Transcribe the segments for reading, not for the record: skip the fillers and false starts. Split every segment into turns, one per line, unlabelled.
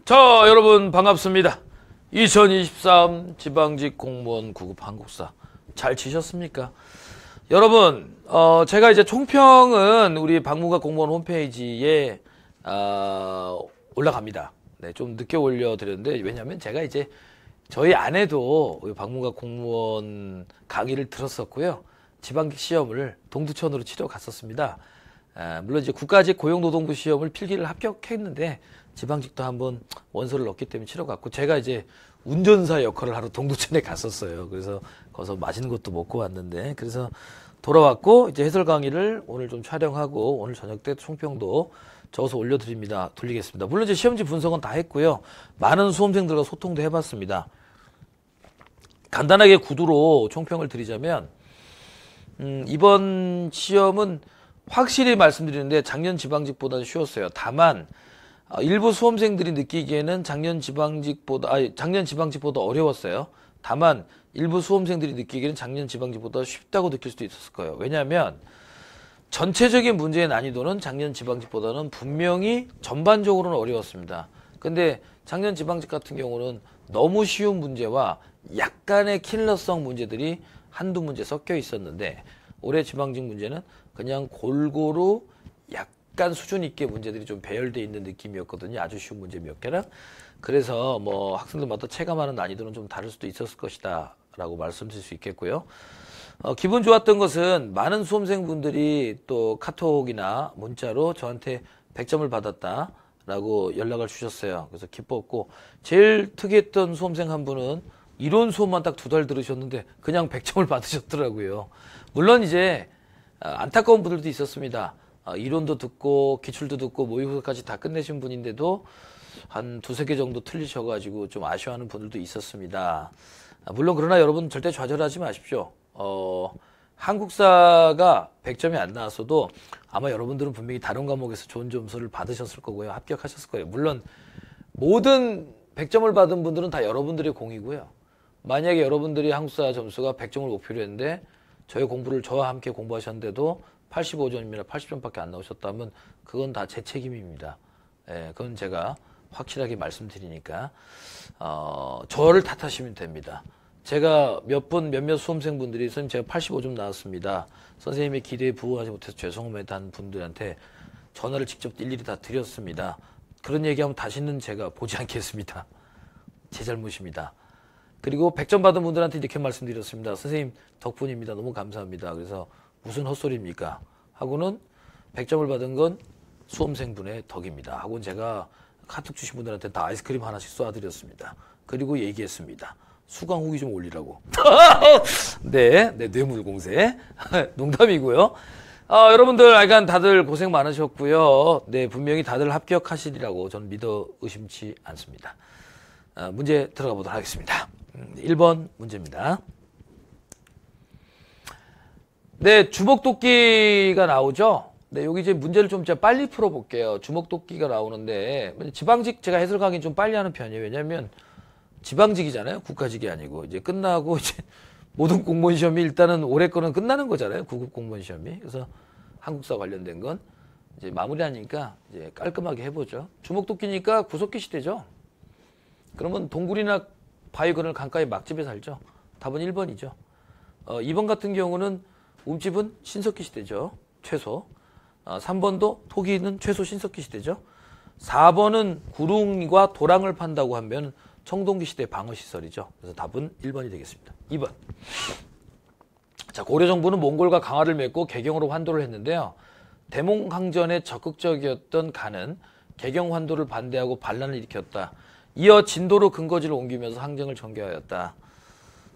자, 여러분 반갑습니다. 2023 지방직 공무원 구급 한국사 잘 치셨습니까? 여러분, 제가 이제 총평은 우리 박무각 공무원 홈페이지에 올라갑니다. 네, 좀 늦게 올려드렸는데 왜냐면 제가 이제 저희 아내도 박무각 공무원 강의를 들었었고요. 지방직 시험을 동두천으로 치러 갔었습니다. 물론 이제 국가직 고용노동부 시험을 필기를 합격했는데 지방직도 한번 원서를 넣었기 때문에 치러 갔고, 제가 이제 운전사 역할을 하러 동두천에 갔었어요. 그래서 거기서 맛있는 것도 먹고 왔는데, 그래서 돌아왔고 이제 해설 강의를 오늘 좀 촬영하고 오늘 저녁 때 총평도 적어서 돌리겠습니다. 물론 이제 시험지 분석은 다 했고요. 많은 수험생들과 소통도 해봤습니다. 간단하게 구두로 총평을 드리자면, 이번 시험은 확실히 말씀드리는데 작년 지방직보다는 쉬웠어요. 다만 일부 수험생들이 느끼기에는 작년 지방직보다 어려웠어요. 다만 일부 수험생들이 느끼기에는 작년 지방직보다 쉽다고 느낄 수도 있었을 거예요. 왜냐하면 전체적인 문제의 난이도는 작년 지방직보다는 분명히 전반적으로는 어려웠습니다. 근데 작년 지방직 같은 경우는 너무 쉬운 문제와 약간의 킬러성 문제들이 한두 문제 섞여 있었는데, 올해 지방직 문제는 그냥 골고루 약간 수준 있게 문제들이 좀 배열되어 있는 느낌이었거든요. 아주 쉬운 문제 몇 개랑. 그래서 뭐 학생들마다 체감하는 난이도는 좀 다를 수도 있었을 것이다 라고 말씀드릴 수 있겠고요. 기분 좋았던 것은 많은 수험생분들이 또 카톡이나 문자로 저한테 100점을 받았다 라고 연락을 주셨어요. 그래서 기뻤고, 제일 특이했던 수험생 한 분은 이론 수업만 딱 2달 들으셨는데 그냥 100점을 받으셨더라고요. 물론 이제 안타까운 분들도 있었습니다. 이론도 듣고 기출도 듣고 모의고사까지 다 끝내신 분인데도 한 2-3개 정도 틀리셔가지고 좀 아쉬워하는 분들도 있었습니다. 물론 그러나 여러분 절대 좌절하지 마십시오. 한국사가 100점이 안 나왔어도 아마 여러분들은 분명히 다른 과목에서 좋은 점수를 받으셨을 거고요. 합격하셨을 거예요. 물론 모든 100점을 받은 분들은 다 여러분들의 공이고요. 만약에 여러분들이 한국사 점수가 100점을 목표로 했는데 저희 공부를 저와 함께 공부하셨는데도 85점이나 80점밖에 안 나오셨다면 그건 다 제 책임입니다. 예, 그건 제가 확실하게 말씀드리니까 저를 탓하시면 됩니다. 제가 몇몇 수험생분들이 선생님 제가 85점 나왔습니다. 선생님의 기대에 부응하지 못해서 죄송합니다 한 분들한테 전화를 직접 일일이 다 드렸습니다. 그런 얘기하면 다시는 제가 보지 않겠습니다. 제 잘못입니다. 그리고 100점 받은 분들한테 이렇게 말씀드렸습니다. 선생님 덕분입니다. 너무 감사합니다. 그래서 무슨 헛소리입니까? 하고는 100점을 받은 건 수험생분의 덕입니다. 하고는 제가 카톡 주신 분들한테 다 아이스크림 하나씩 쏴드렸습니다. 그리고 얘기했습니다. 수강 후기 좀 올리라고. 네, 뇌물공세. 농담이고요. 여러분들 하여간 다들 고생 많으셨고요. 네, 분명히 다들 합격하시리라고 저는 믿어 의심치 않습니다. 문제 들어가 보도록 하겠습니다. 1번 문제입니다. 네, 주먹도끼가 나오죠? 네, 여기 이제 문제를 좀 제가 빨리 풀어볼게요. 주먹도끼가 나오는데, 지방직 제가 해설 강의 좀 빨리 하는 편이에요. 왜냐면 지방직이잖아요. 국가직이 아니고. 이제 끝나고 이제 모든 공무원 시험이 일단은 올해 거는 끝나는 거잖아요. 구급 공무원 시험이. 그래서 한국사 관련된 건 이제 마무리하니까 이제 깔끔하게 해보죠. 주먹도끼니까 구석기 시대죠. 그러면 동굴이나 바위근을 강가에 막집에 살죠. 답은 1번이죠. 2번 같은 경우는 움집은 신석기 시대죠. 최소. 3번도 토기는 최소 신석기 시대죠. 4번은 구릉과 도랑을 판다고 하면 청동기 시대 방어시설이죠. 그래서 답은 1번이 되겠습니다. 2번. 자, 고려 정부는 몽골과 강화를 맺고 개경으로 환도를 했는데요. 대몽항전에 적극적이었던 간은 개경 환도를 반대하고 반란을 일으켰다. 이어 진도로 근거지를 옮기면서 항쟁을 전개하였다.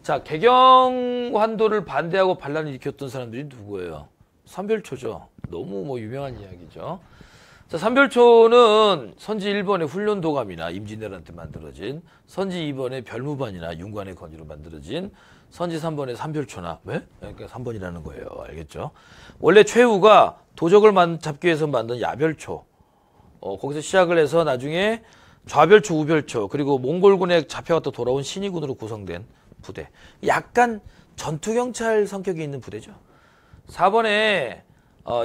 자, 개경 환도를 반대하고 반란을 일으켰던 사람들이 누구예요? 삼별초죠. 너무 유명한 이야기죠. 자, 삼별초는 선지 1번의 훈련도감이나 임진왜란때 만들어진, 선지 2번의 별무반이나 윤관의 건의로 만들어진, 선지 3번의 삼별초나, 왜? 그러니까 3번이라는 거예요. 알겠죠? 원래 최후가 도적을 잡기 위해서 만든 야별초. 거기서 시작을 해서 나중에 좌별초, 우별초, 그리고 몽골군에 잡혀갔다 돌아온 신의군으로 구성된 부대. 약간 전투경찰 성격이 있는 부대죠. 4번에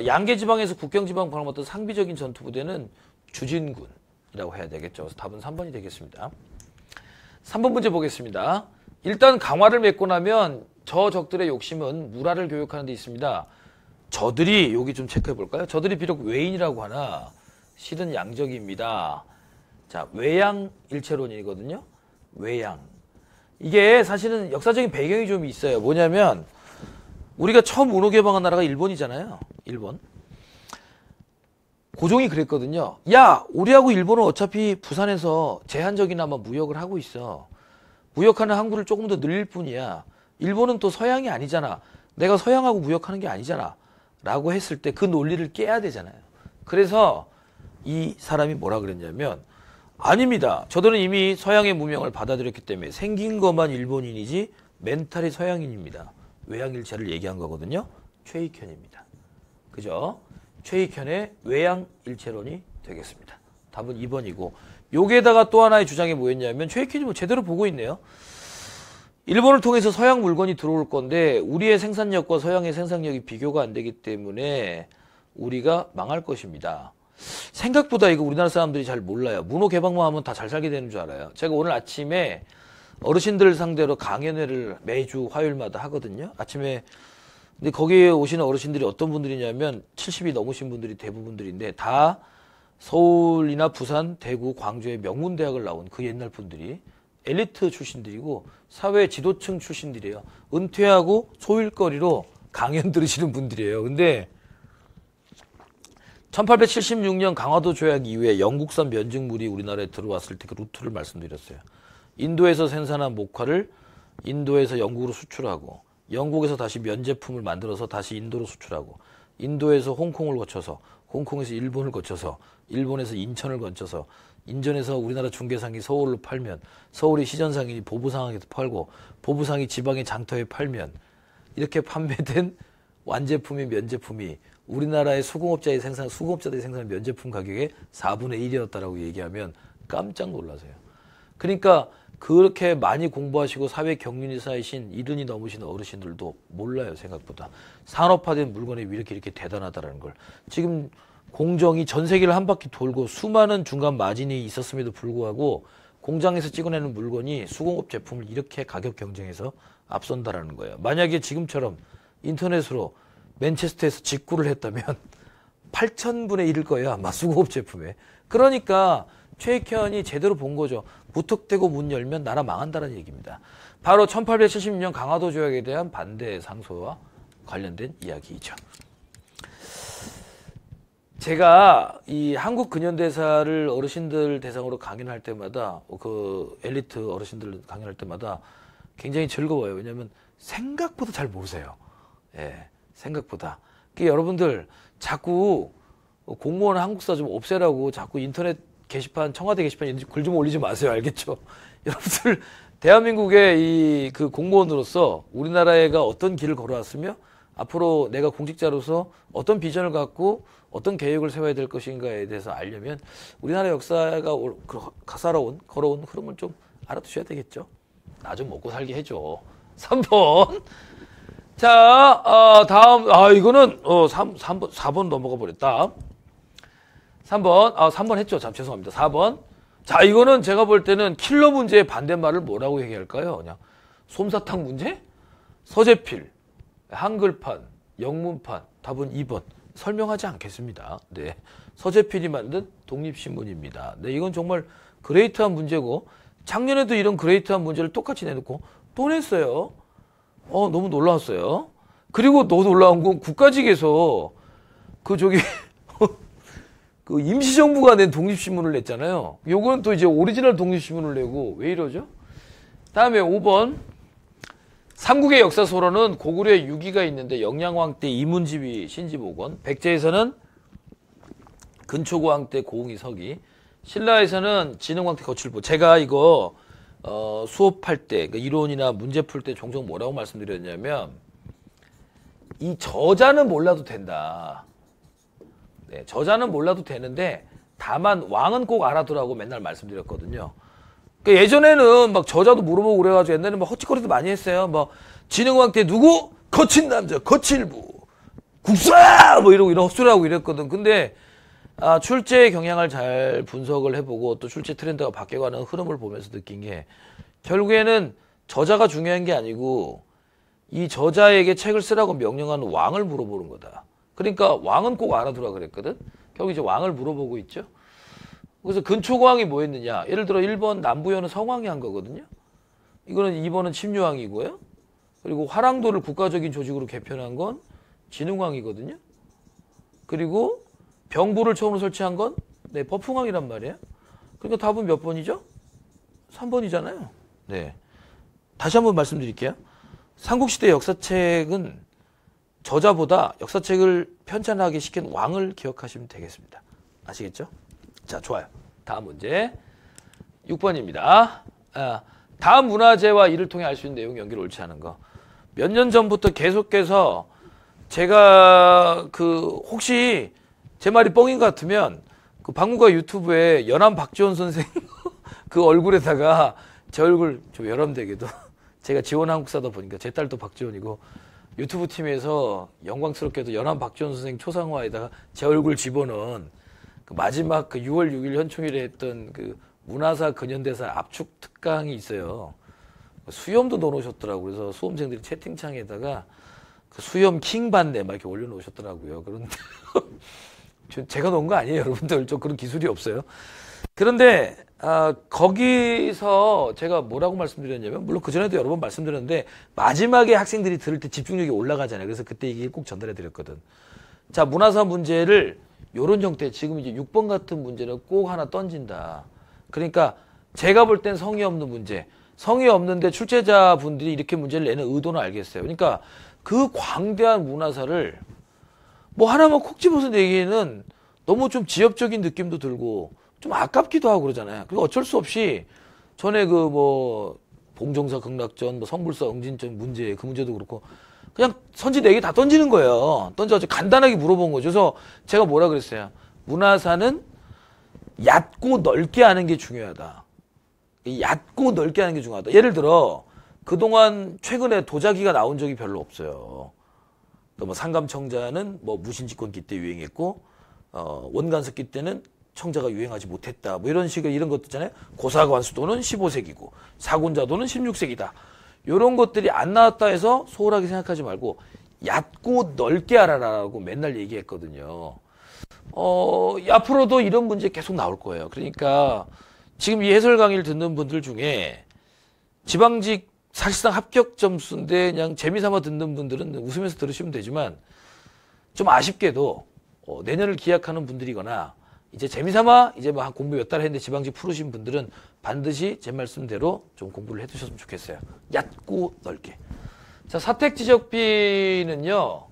양계지방에서 국경지방 방어했던 상비적인 전투부대는 주진군. 3번이라고 해야 되겠죠. 그래서 답은 3번이 되겠습니다. 3번 문제 보겠습니다. 일단 강화를 맺고 나면 저 적들의 욕심은 물화를 교육하는 데 있습니다. 저들이 여기 좀 체크해 볼까요? 저들이 비록 외인이라고 하나 실은 양적입니다. 자, 외양일체론이거든요. 외양. 이게 사실은 역사적인 배경이 좀 있어요. 뭐냐면 우리가 처음 운호 개방한 나라가 일본이잖아요. 일본. 고종이 그랬거든요. 야, 우리하고 일본은 어차피 부산에서 제한적이나마 무역을 하고 있어. 무역하는 항구를 조금 더 늘릴 뿐이야. 일본은 또 서양이 아니잖아. 내가 서양하고 무역하는 게 아니잖아. 라고 했을 때 그 논리를 깨야 되잖아요. 그래서 이 사람이 뭐라 그랬냐면 아닙니다. 저들은 이미 서양의 무명을 받아들였기 때문에 생긴 것만 일본인이지 멘탈이 서양인입니다. 외양일체를 얘기한 거거든요. 최익현입니다. 그죠? 최익현의 외양일체론이 되겠습니다. 답은 2번이고 여기에다가 또 하나의 주장이 뭐였냐면 최익현이 뭐 제대로 보고 있네요. 일본을 통해서 서양 물건이 들어올 건데 우리의 생산력과 서양의 생산력이 비교가 안 되기 때문에 우리가 망할 것입니다. 생각보다 이거 우리나라 사람들이 잘 몰라요. 문호 개방만 하면 다 잘 살게 되는 줄 알아요. 제가 오늘 아침에 어르신들 상대로 강연회를 매주 화요일마다 하거든요. 아침에 근데 거기에 오시는 어르신들이 어떤 분들이냐면 70이 넘으신 분들이 대부분들인데 다 서울이나 부산, 대구, 광주의 명문대학을 나온 그 옛날 분들이 엘리트 출신들이고 사회 지도층 출신들이에요. 은퇴하고 소일거리로 강연 들으시는 분들이에요. 근데 1876년 강화도 조약 이후에 영국산 면직물이 우리나라에 들어왔을 때 그 루트를 말씀드렸어요. 인도에서 생산한 목화를 인도에서 영국으로 수출하고 영국에서 다시 면제품을 만들어서 다시 인도로 수출하고 인도에서 홍콩을 거쳐서 홍콩에서 일본을 거쳐서 일본에서 인천을 거쳐서 인천에서 우리나라 중개상이 서울로 팔면 서울이 시전상인이 보부상에서 팔고 보부상이 지방의 장터에 팔면 이렇게 판매된 완제품이 면제품이 우리나라의 수공업자들이 생산한 면제품 가격의 4분의 1이었다라고 얘기하면 깜짝 놀라세요. 그러니까 그렇게 많이 공부하시고 사회 경륜이 쌓이신 70이 넘으신 어르신들도 몰라요. 생각보다. 산업화된 물건이 이렇게 대단하다는 걸. 지금 공정이 전 세계를 한 바퀴 돌고 수많은 중간 마진이 있었음에도 불구하고 공장에서 찍어내는 물건이 수공업 제품을 이렇게 가격 경쟁에서 앞선다라는 거예요. 만약에 지금처럼 인터넷으로 맨체스터에서 직구를 했다면 8,000분의 1일 거예요. 아마 수공업 제품에. 그러니까 최익현이 제대로 본 거죠. 무턱대고 문 열면 나라 망한다는 얘기입니다. 바로 1876년 강화도 조약에 대한 반대 상소와 관련된 이야기이죠. 제가 이 한국 근현대사를 어르신들 대상으로 강연할 때마다 그 엘리트 어르신들 강연할 때마다 굉장히 즐거워요. 왜냐하면 생각보다 잘 모르세요. 예, 생각보다. 그러니까 여러분들 자꾸 공무원 한국사 좀 없애라고 자꾸 인터넷 게시판, 청와대 게시판 글 좀 올리지 마세요. 알겠죠? 여러분들 대한민국의 이 그 공무원으로서 우리나라가 어떤 길을 걸어왔으며 앞으로 내가 공직자로서 어떤 비전을 갖고 어떤 계획을 세워야 될 것인가에 대해서 알려면 우리나라 역사가 걸어온 흐름을 좀 알아두셔야 되겠죠. 나 좀 먹고 살게 해줘. 3번. 자, 다음, 이거는, 4번 넘어가 버렸다. 3번, 3번 했죠. 참, 죄송합니다. 4번. 자, 이거는 제가 볼 때는 킬러 문제의 반대말을 뭐라고 얘기할까요? 그냥, 솜사탕 문제? 서재필, 한글판, 영문판, 답은 2번. 설명하지 않겠습니다. 네. 서재필이 만든 독립신문입니다. 네, 이건 정말 그레이트한 문제고, 작년에도 이런 그레이트한 문제를 똑같이 내놓고 또 냈어요. 너무 놀라웠어요. 그리고 더 놀라운 건 국가직에서 그 임시정부가 낸 독립신문을 냈잖아요. 요거는 또 이제 오리지널 독립신문을 내고 왜 이러죠? 다음에 5번. 삼국의 역사소로는 고구려에 유기가 있는데 영양왕 때 이문집이 신집오건, 백제에서는 근초고왕 때 고웅이 서기, 신라에서는 진흥왕 때 거칠보. 제가 이거 수업할 때, 그러니까 이론이나 문제 풀 때 종종 뭐라고 말씀드렸냐면 이 저자는 몰라도 된다. 네, 저자는 몰라도 되는데 다만 왕은 꼭 알아두라고 맨날 말씀드렸거든요. 그러니까 예전에는 막 저자도 물어보고 그래가지고 옛날에는 막 헛짓거리도 많이 했어요. 뭐 진흥왕 때 누구? 거친 남자, 거칠부, 국수라! 뭐 이러고 이런 헛소리하고 이랬거든. 근데 출제의 경향을 잘 분석을 해보고 또 출제 트렌드가 바뀌어가는 흐름을 보면서 느낀 게 결국에는 저자가 중요한 게 아니고 이 저자에게 책을 쓰라고 명령하는 왕을 물어보는 거다. 그러니까 왕은 꼭 알아두라 그랬거든. 결국 이제 왕을 물어보고 있죠. 그래서 근초고왕이 뭐였느냐. 예를 들어 1번 남부현은 성왕이 한 거거든요. 이거는 2번은 침류왕이고요. 그리고 화랑도를 국가적인 조직으로 개편한 건 진흥왕이거든요. 그리고 병부를 처음으로 설치한 건 법흥왕이란 말이에요. 그러니까 답은 몇 번이죠? 3번이잖아요. 네. 다시 한번 말씀드릴게요. 삼국시대 역사책은 저자보다 역사책을 편찬하게 시킨 왕을 기억하시면 되겠습니다. 아시겠죠? 자, 좋아요. 다음 문제 6번입니다. 다음 문화재와 이를 통해 알 수 있는 내용 연결 옳지 않은 거. 몇 년 전부터 계속해서 제가 혹시 제 말이 뻥인 것 같으면 박무가 유튜브에 연암 박지원 선생 그 얼굴에다가 제 얼굴 좀 여러분들에게도 제가 지원 한국사다 보니까 제 딸도 박지원이고 유튜브 팀에서 영광스럽게도 연암 박지원 선생 초상화에다가 제 얼굴 집어넣은 마지막 6월 6일 현충일에 했던 문화사 근현대사 압축 특강이 있어요. 수염도 넣어놓으셨더라고요. 그래서 수험생들이 채팅창에다가 수염 킹 받네 막 이렇게 올려놓으셨더라고요. 그런데 제가 넣은 거 아니에요, 여러분들. 저 그런 기술이 없어요. 그런데 거기서 제가 뭐라고 말씀드렸냐면 물론 그전에도 여러 번 말씀드렸는데 마지막에 학생들이 들을 때 집중력이 올라가잖아요. 그래서 그때 얘기 꼭 전달해 드렸거든. 자, 문화사 문제를 요런 형태, 지금 이제 6번 같은 문제는 꼭 하나 던진다. 그러니까 제가 볼 땐 성의 없는 문제, 성의 없는데 출제자분들이 이렇게 문제를 내는 의도는 알겠어요. 그러니까 그 광대한 문화사를 뭐 하나만 콕 집어서 내기에는 너무 좀 지엽적인 느낌도 들고 좀 아깝기도 하고 그러잖아요. 그리고 어쩔 수 없이 전에 봉정사 극락전, 성불사 응진전 문제, 그 문제도 그렇고 그냥 선지 4개 다 던지는 거예요. 던져가지고 간단하게 물어본 거죠. 그래서 제가 뭐라 그랬어요. 문화사는 얕고 넓게 하는 게 중요하다. 얕고 넓게 하는 게 중요하다. 예를 들어 그동안 최근에 도자기가 나온 적이 별로 없어요. 상감청자는 무신집권기 때 유행했고 원간석기 때는 청자가 유행하지 못했다. 이런 식의 이런 것도 있잖아요. 고사관수도는 15세기고 사군자도는 16세기다. 이런 것들이 안 나왔다 해서 소홀하게 생각하지 말고 얕고 넓게 알아라라고 맨날 얘기했거든요. 앞으로도 이런 문제 계속 나올 거예요. 그러니까 지금 이 해설 강의를 듣는 분들 중에 지방직 사실상 합격 점수인데 그냥 재미삼아 듣는 분들은 웃으면서 들으시면 되지만 좀 아쉽게도 내년을 기약하는 분들이거나 이제 재미삼아 이제 한 공부 몇 달 했는데 지방직 풀으신 분들은 반드시 제 말씀대로 좀 공부를 해두셨으면 좋겠어요. 얕고 넓게. 자, 사택지적비는요.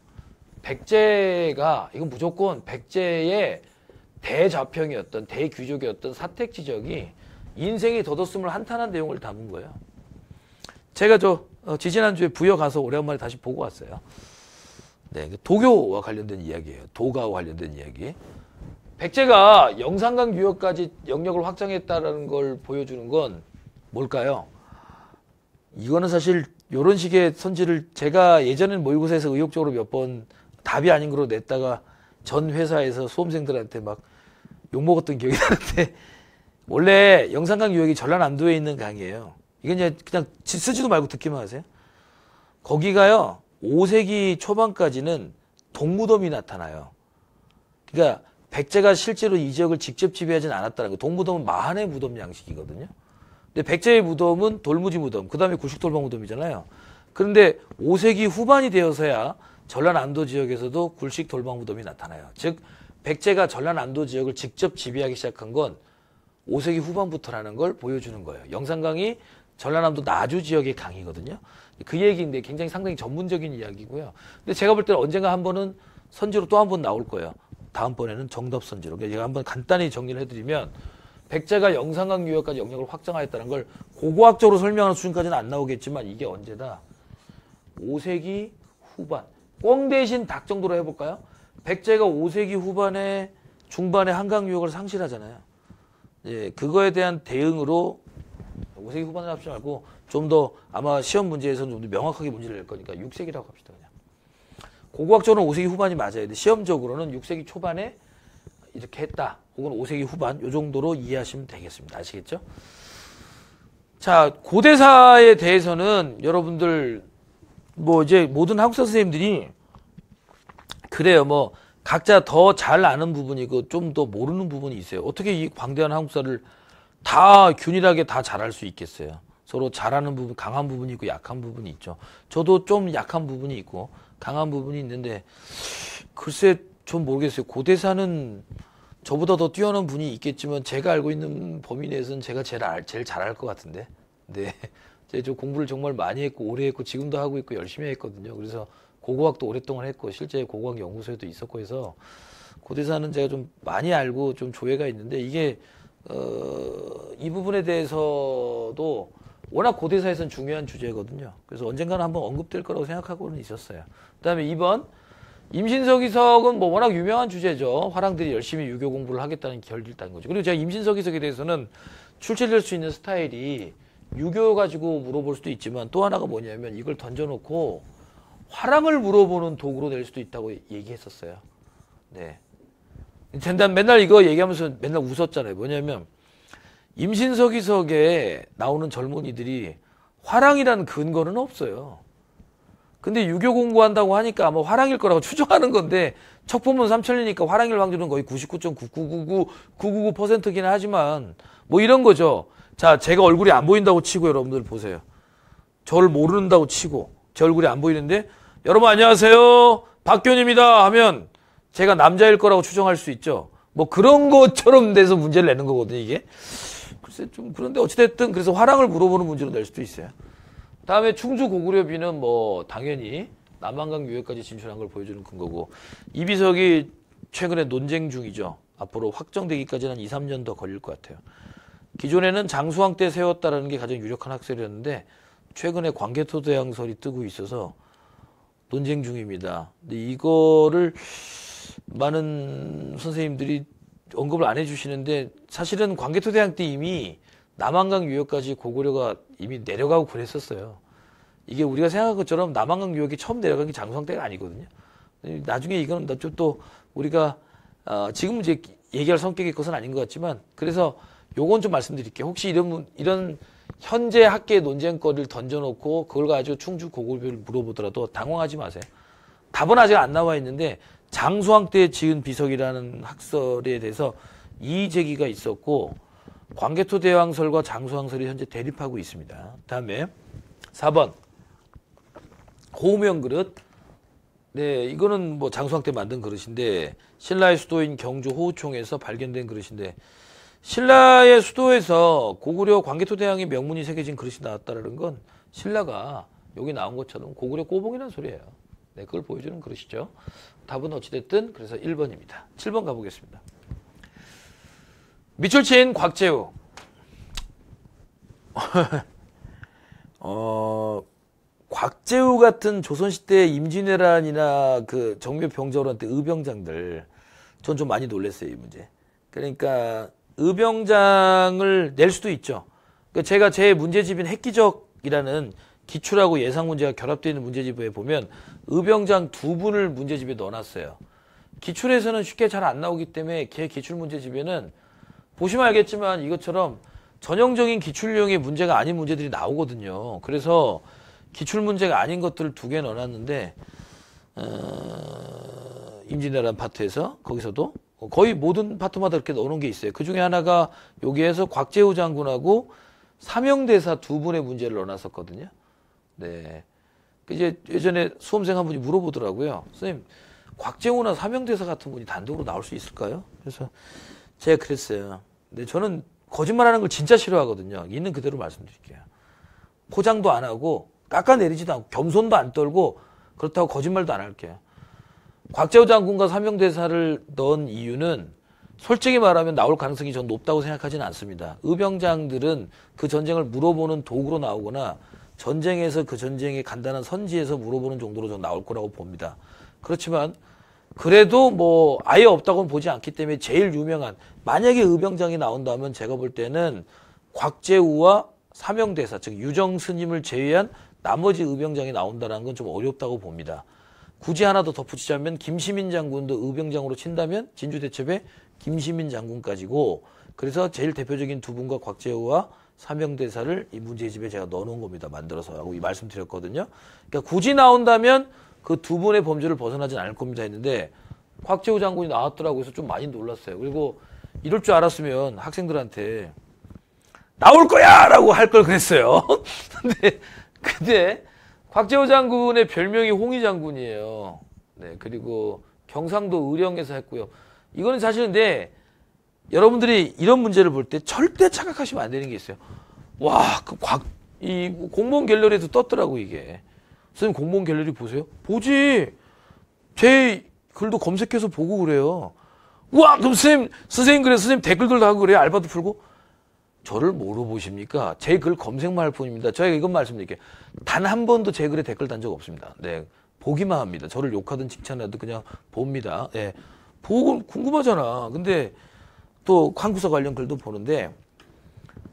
백제가 이건 무조건 백제의 대자평이었던 대귀족이었던 사택지적이 인생이 덧없음을 한탄한 내용을 담은 거예요. 제가 지지난주에 부여 가서 오랜만에 다시 보고 왔어요. 네, 도교와 관련된 이야기예요. 도가와 관련된 이야기. 백제가 영산강 유역까지 영역을 확장했다는 걸 보여주는 건 뭘까요? 이거는 사실 이런 식의 선지를 제가 예전엔 모의고사에서 의욕적으로 몇 번 답이 아닌 거로 냈다가 전 회사에서 수험생들한테 막 욕먹었던 기억이 나는데 원래 영산강 유역이 전라남도에 있는 강이에요. 이건 이제 그냥 쓰지도 말고 듣기만 하세요. 거기가요 5세기 초반까지는 동무덤이 나타나요. 그러니까 백제가 실제로 이 지역을 직접 지배하진 않았다는 거. 동무덤은 마한의 무덤 양식이거든요. 근데 백제의 무덤은 돌무지 무덤, 그 다음에 굴식돌방 무덤이잖아요. 그런데 5세기 후반이 되어서야 전라남도 지역에서도 굴식돌방 무덤이 나타나요. 즉 백제가 전라남도 지역을 직접 지배하기 시작한 건 5세기 후반부터라는 걸 보여주는 거예요. 영산강이 전라남도 나주 지역의 강이거든요. 그 얘기인데 굉장히 상당히 전문적인 이야기고요. 근데 제가 볼 때는 언젠가 한 번은 선지로 또 한 번 나올 거예요. 다음번에는 정답 선지로. 제가 한번 간단히 정리를 해드리면 백제가 영산강 유역까지 영역을 확장하였다는 걸 고고학적으로 설명하는 수준까지는 안 나오겠지만 이게 언제다? 5세기 후반. 꽁 대신 닭 정도로 해볼까요? 백제가 5세기 후반에 중반에 한강 유역을 상실하잖아요. 예, 그거에 대한 대응으로 5세기 후반을 합치지 말고 좀 더 아마 시험 문제에서는 좀 더 명확하게 문제를 낼 거니까 6세기라고 합시다. 그냥. 고고학적으로는 5세기 후반이 맞아야 돼. 시험적으로는 6세기 초반에 이렇게 했다. 혹은 5세기 후반 요 정도로 이해하시면 되겠습니다. 아시겠죠? 자, 고대사에 대해서는 여러분들 뭐 이제 모든 한국사 선생님들이 그래요. 뭐 각자 더 잘 아는 부분이고 좀 더 모르는 부분이 있어요. 어떻게 이 광대한 한국사를 다 균일하게 다 잘할 수 있겠어요. 서로 잘하는 부분, 강한 부분이 있고 약한 부분이 있죠. 저도 좀 약한 부분이 있고 강한 부분이 있는데 글쎄 좀 모르겠어요. 고대사는 저보다 더 뛰어난 분이 있겠지만 제가 알고 있는 범위 내에서는 제가 제일 잘할 것 같은데. 네. 제가 공부를 정말 많이 했고 오래 했고 지금도 하고 있고 열심히 했거든요. 그래서 고고학도 오랫동안 했고 실제 고고학 연구소에도 있었고 해서 고대사는 제가 좀 많이 알고 좀 조예가 있는데 이게 이 부분에 대해서도 워낙 고대사에서는 중요한 주제거든요. 그래서 언젠가는 한번 언급될 거라고 생각하고는 있었어요. 그다음에 2번 임신서기석은 뭐 워낙 유명한 주제죠. 화랑들이 열심히 유교 공부를 하겠다는 결의를 딴 거죠. 그리고 제가 임신서기석에 대해서는 출제될 수 있는 스타일이 유교 가지고 물어볼 수도 있지만 또 하나가 뭐냐면 이걸 던져놓고 화랑을 물어보는 도구로 낼 수도 있다고 얘기했었어요. 네. 맨날 이거 얘기하면서 맨날 웃었잖아요. 뭐냐면 임신서기석에 나오는 젊은이들이 화랑이라는 근거는 없어요. 근데 유교 공부한다고 하니까 아마 화랑일 거라고 추정하는 건데 척보문 삼천리니까 화랑일 확률은 거의 99.9999999%긴 하지만 뭐 이런 거죠. 자, 제가 얼굴이 안 보인다고 치고 여러분들 보세요. 저를 모른다고 치고 제 얼굴이 안 보이는데 여러분 안녕하세요. 박균입니다 하면 제가 남자일 거라고 추정할 수 있죠. 뭐 그런 것처럼 돼서 문제를 내는 거거든요, 이게. 글쎄 좀 그런데 어찌됐든 그래서 화랑을 물어보는 문제로 낼 수도 있어요. 다음에 충주 고구려비는 뭐 당연히 남한강 유역까지 진출한 걸 보여주는 근거고 이비석이 최근에 논쟁 중이죠. 앞으로 확정되기까지는 한 2, 3년 더 걸릴 것 같아요. 기존에는 장수왕 때 세웠다라는 게 가장 유력한 학설이었는데 최근에 광개토대왕설이 뜨고 있어서 논쟁 중입니다. 근데 이거를 많은 선생님들이 언급을 안 해주시는데 사실은 광개토대왕 때 이미 남한강 유역까지 고구려가 이미 내려가고 그랬었어요. 이게 우리가 생각한 것처럼 남한강 유역이 처음 내려간 게 장수왕 때가 아니거든요. 나중에 이거는 또 우리가 지금 이제 얘기할 성격의 것은 아닌 것 같지만 그래서 요건 좀 말씀드릴게요. 혹시 이런 현재 학계의 논쟁거리를 던져놓고 그걸 가지고 충주 고구려를 물어보더라도 당황하지 마세요. 답은 아직 안 나와 있는데 장수왕 때 지은 비석이라는 학설에 대해서 이의 제기가 있었고 광개토대왕설과 장수왕설이 현재 대립하고 있습니다. 다음에 4번 호명 그릇. 네, 이거는 뭐 장수왕 때 만든 그릇인데 신라의 수도인 경주 호우총에서 발견된 그릇인데 신라의 수도에서 고구려 광개토대왕의 명문이 새겨진 그릇이 나왔다는 건 신라가 여기 나온 것처럼 고구려 꼬봉이라는 소리예요. 네, 그걸 보여주는 그릇이죠. 답은 어찌됐든 그래서 1번입니다. 7번 가보겠습니다. 미출친 곽재우. 곽재우 같은 조선시대 임진왜란이나 그 정묘병자호란 때 의병장들 전 좀 많이 놀랐어요, 이 문제. 그러니까 의병장을 낼 수도 있죠. 그러니까 제가 제 문제집인 획기적이라는 기출하고 예상 문제가 결합되어 있는 문제집에 보면 의병장 2분을 문제집에 넣어놨어요. 기출에서는 쉽게 잘 안 나오기 때문에 걔 기출 문제집에는 보시면 알겠지만 이것처럼 전형적인 기출용의 문제가 아닌 문제들이 나오거든요. 그래서 기출 문제가 아닌 것들을 2개 넣어놨는데 임진왜란 파트에서 거기서도 거의 모든 파트마다 이렇게 넣어놓은 게 있어요. 그 중에 하나가 여기에서 곽재우 장군하고 사명대사 2분의 문제를 넣어놨었거든요. 네. 이제 예전에 수험생 한 분이 물어보더라고요. 선생님, 곽재우나 사명대사 같은 분이 단독으로 나올 수 있을까요? 그래서 제가 그랬어요. 근데 저는 거짓말하는 걸 진짜 싫어하거든요. 있는 그대로 말씀드릴게요. 포장도 안 하고 깎아내리지도 않고 겸손도 안 떨고 그렇다고 거짓말도 안 할게요. 곽재우 장군과 사명대사를 넣은 이유는 솔직히 말하면 나올 가능성이 전 높다고 생각하지는 않습니다. 의병장들은 그 전쟁을 물어보는 도구로 나오거나 전쟁에서 그 전쟁의 간단한 선지에서 물어보는 정도로 전 나올 거라고 봅니다. 그렇지만 그래도 뭐 아예 없다고는 보지 않기 때문에 제일 유명한 만약에 의병장이 나온다면 제가 볼 때는 곽재우와 사명대사 즉 유정스님을 제외한 나머지 의병장이 나온다는 건 좀 어렵다고 봅니다. 굳이 하나 더 덧붙이자면 김시민 장군도 의병장으로 친다면 진주대첩에 김시민 장군까지고 그래서 제일 대표적인 두 분과 곽재우와 사명대사를 이 문제의 집에 제가 넣어놓은 겁니다. 만들어서 라고 말씀드렸거든요. 그러니까 굳이 나온다면 그 두 분의 범주를 벗어나진 않을 겁니다 했는데 곽재우 장군이 나왔더라고 해서 좀 많이 놀랐어요. 그리고 이럴 줄 알았으면 학생들한테 나올 거야! 라고 할 걸 그랬어요. 근데 곽재우 장군의 별명이 홍위 장군이에요. 네, 그리고 경상도 의령에서 했고요. 이거는 사실 근데 여러분들이 이런 문제를 볼 때 절대 착각하시면 안 되는 게 있어요. 와, 이 공무원 갤러리에도 떴더라고, 이게. 선생님, 공무원 갤러리 보세요? 보지! 제 글도 검색해서 보고 그래요. 우와, 그럼 선생님 그래, 선생님 댓글도 하고 그래요? 알바도 풀고? 저를 뭐로 보십니까? 제 글 검색만 할 뿐입니다. 저희가 이건 말씀드릴게요. 단 한 번도 제 글에 댓글 단 적 없습니다. 네. 보기만 합니다. 저를 욕하든 칭찬하든 그냥 봅니다. 예. 보고 궁금하잖아. 근데 또 한국사 관련 글도 보는데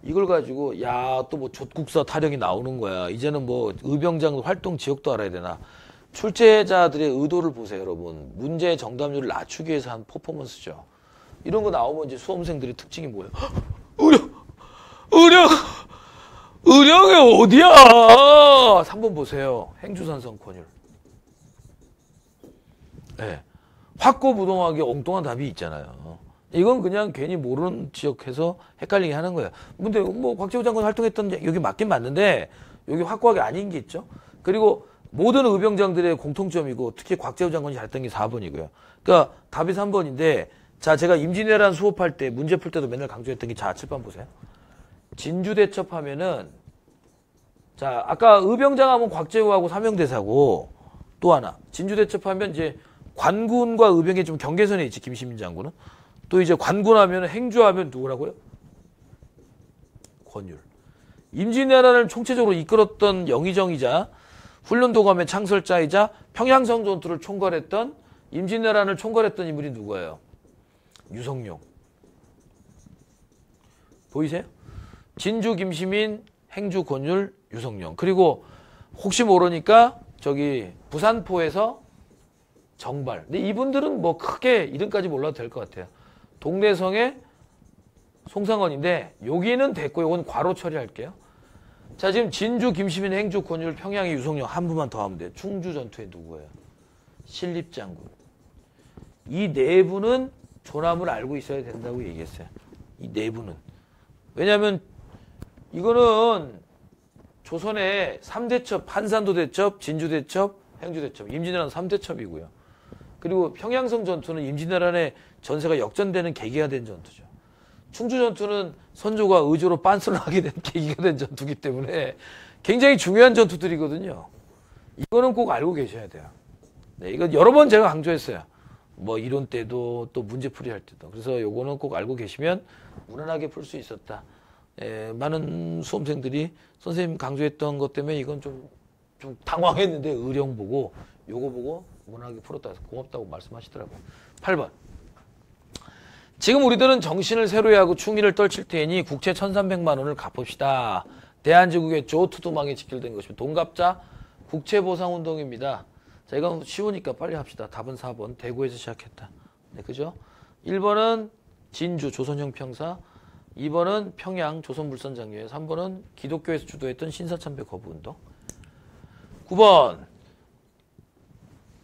이걸 가지고 야, 또 뭐 족국사 타령이 나오는 거야. 이제는 뭐 의병장 활동 지역도 알아야 되나. 출제자들의 의도를 보세요, 여러분. 문제의 정답률을 낮추기 위해서 한 퍼포먼스죠. 이런 거 나오면 이제 수험생들의 특징이 뭐예요? 의령이 어디야? 3번 보세요. 행주산성 권율. 네. 확고부동하게 엉뚱한 답이 있잖아요. 이건 그냥 괜히 모르는 지역해서 헷갈리게 하는 거예요. 근데 뭐 곽재우 장군 활동했던 여기 맞긴 맞는데 여기 확고하게 아닌 게 있죠. 그리고 모든 의병장들의 공통점이고 특히 곽재우 장군이 잘했던 게 4번이고요. 그러니까 답이 3번인데 자, 제가 임진왜란 수업할 때 문제 풀 때도 맨날 강조했던 게 자, 7번 보세요. 진주대첩 하면은 자, 아까 의병장 하면 곽재우하고 사명대사고 또 하나 진주대첩 하면 이제 관군과 의병이 좀 경계선에 있지, 김시민 장군은. 또 이제 관군하면 행주하면 누구라고요? 권율. 임진왜란을 총체적으로 이끌었던 영의정이자 훈련도감의 창설자이자 평양성 전투를 총괄했던 임진왜란을 총괄했던 인물이 누구예요? 유성룡. 보이세요? 진주 김시민, 행주 권율, 유성룡. 그리고 혹시 모르니까 저기 부산포에서 정발. 근데 이분들은 뭐 크게 이름까지 몰라도 될 것 같아요. 동래성의 송상원인데 여기는 됐고 이건 괄호 처리할게요. 자, 지금 진주 김시민, 행주 권율, 평양의 유성룡 한 분만 더 하면 돼요. 충주 전투에 누구예요? 신립장군. 이 네 분은 조남을 알고 있어야 된다고 얘기했어요. 이 네 분은. 왜냐하면 이거는 조선의 3대첩, 한산도 대첩, 진주 대첩, 행주 대첩, 임진왜란 3대첩이고요. 그리고 평양성 전투는 임진왜란의 전세가 역전되는 계기가 된 전투죠. 충주 전투는 선조가 의조로 빤스를 하게 된 계기가 된 전투이기 때문에 굉장히 중요한 전투들이거든요. 이거는 꼭 알고 계셔야 돼요. 네, 이거 여러 번 제가 강조했어요. 뭐 이론 때도 또 문제풀이 할 때도. 그래서 요거는 꼭 알고 계시면 무난하게 풀 수 있었다. 많은 수험생들이 선생님 강조했던 것 때문에 이건 좀 당황했는데 의령 보고 요거 보고 무난하게 풀었다 해서 고맙다고 말씀하시더라고요. 8번. 지금 우리들은 정신을 새로이 하고 충의를 떨칠 테니 국채 1,300만 원을 갚읍시다. 대한제국의 조투도망에 직결된 것입니다. 돈갚자 국채보상운동입니다. 자, 이건 쉬우니까 빨리 합시다. 답은 4번. 대구에서 시작했다. 네, 그죠? 1번은 진주 조선형 평사, 2번은 평양 조선물선장교회, 3번은 기독교에서 주도했던 신사참배 거부운동. 9번.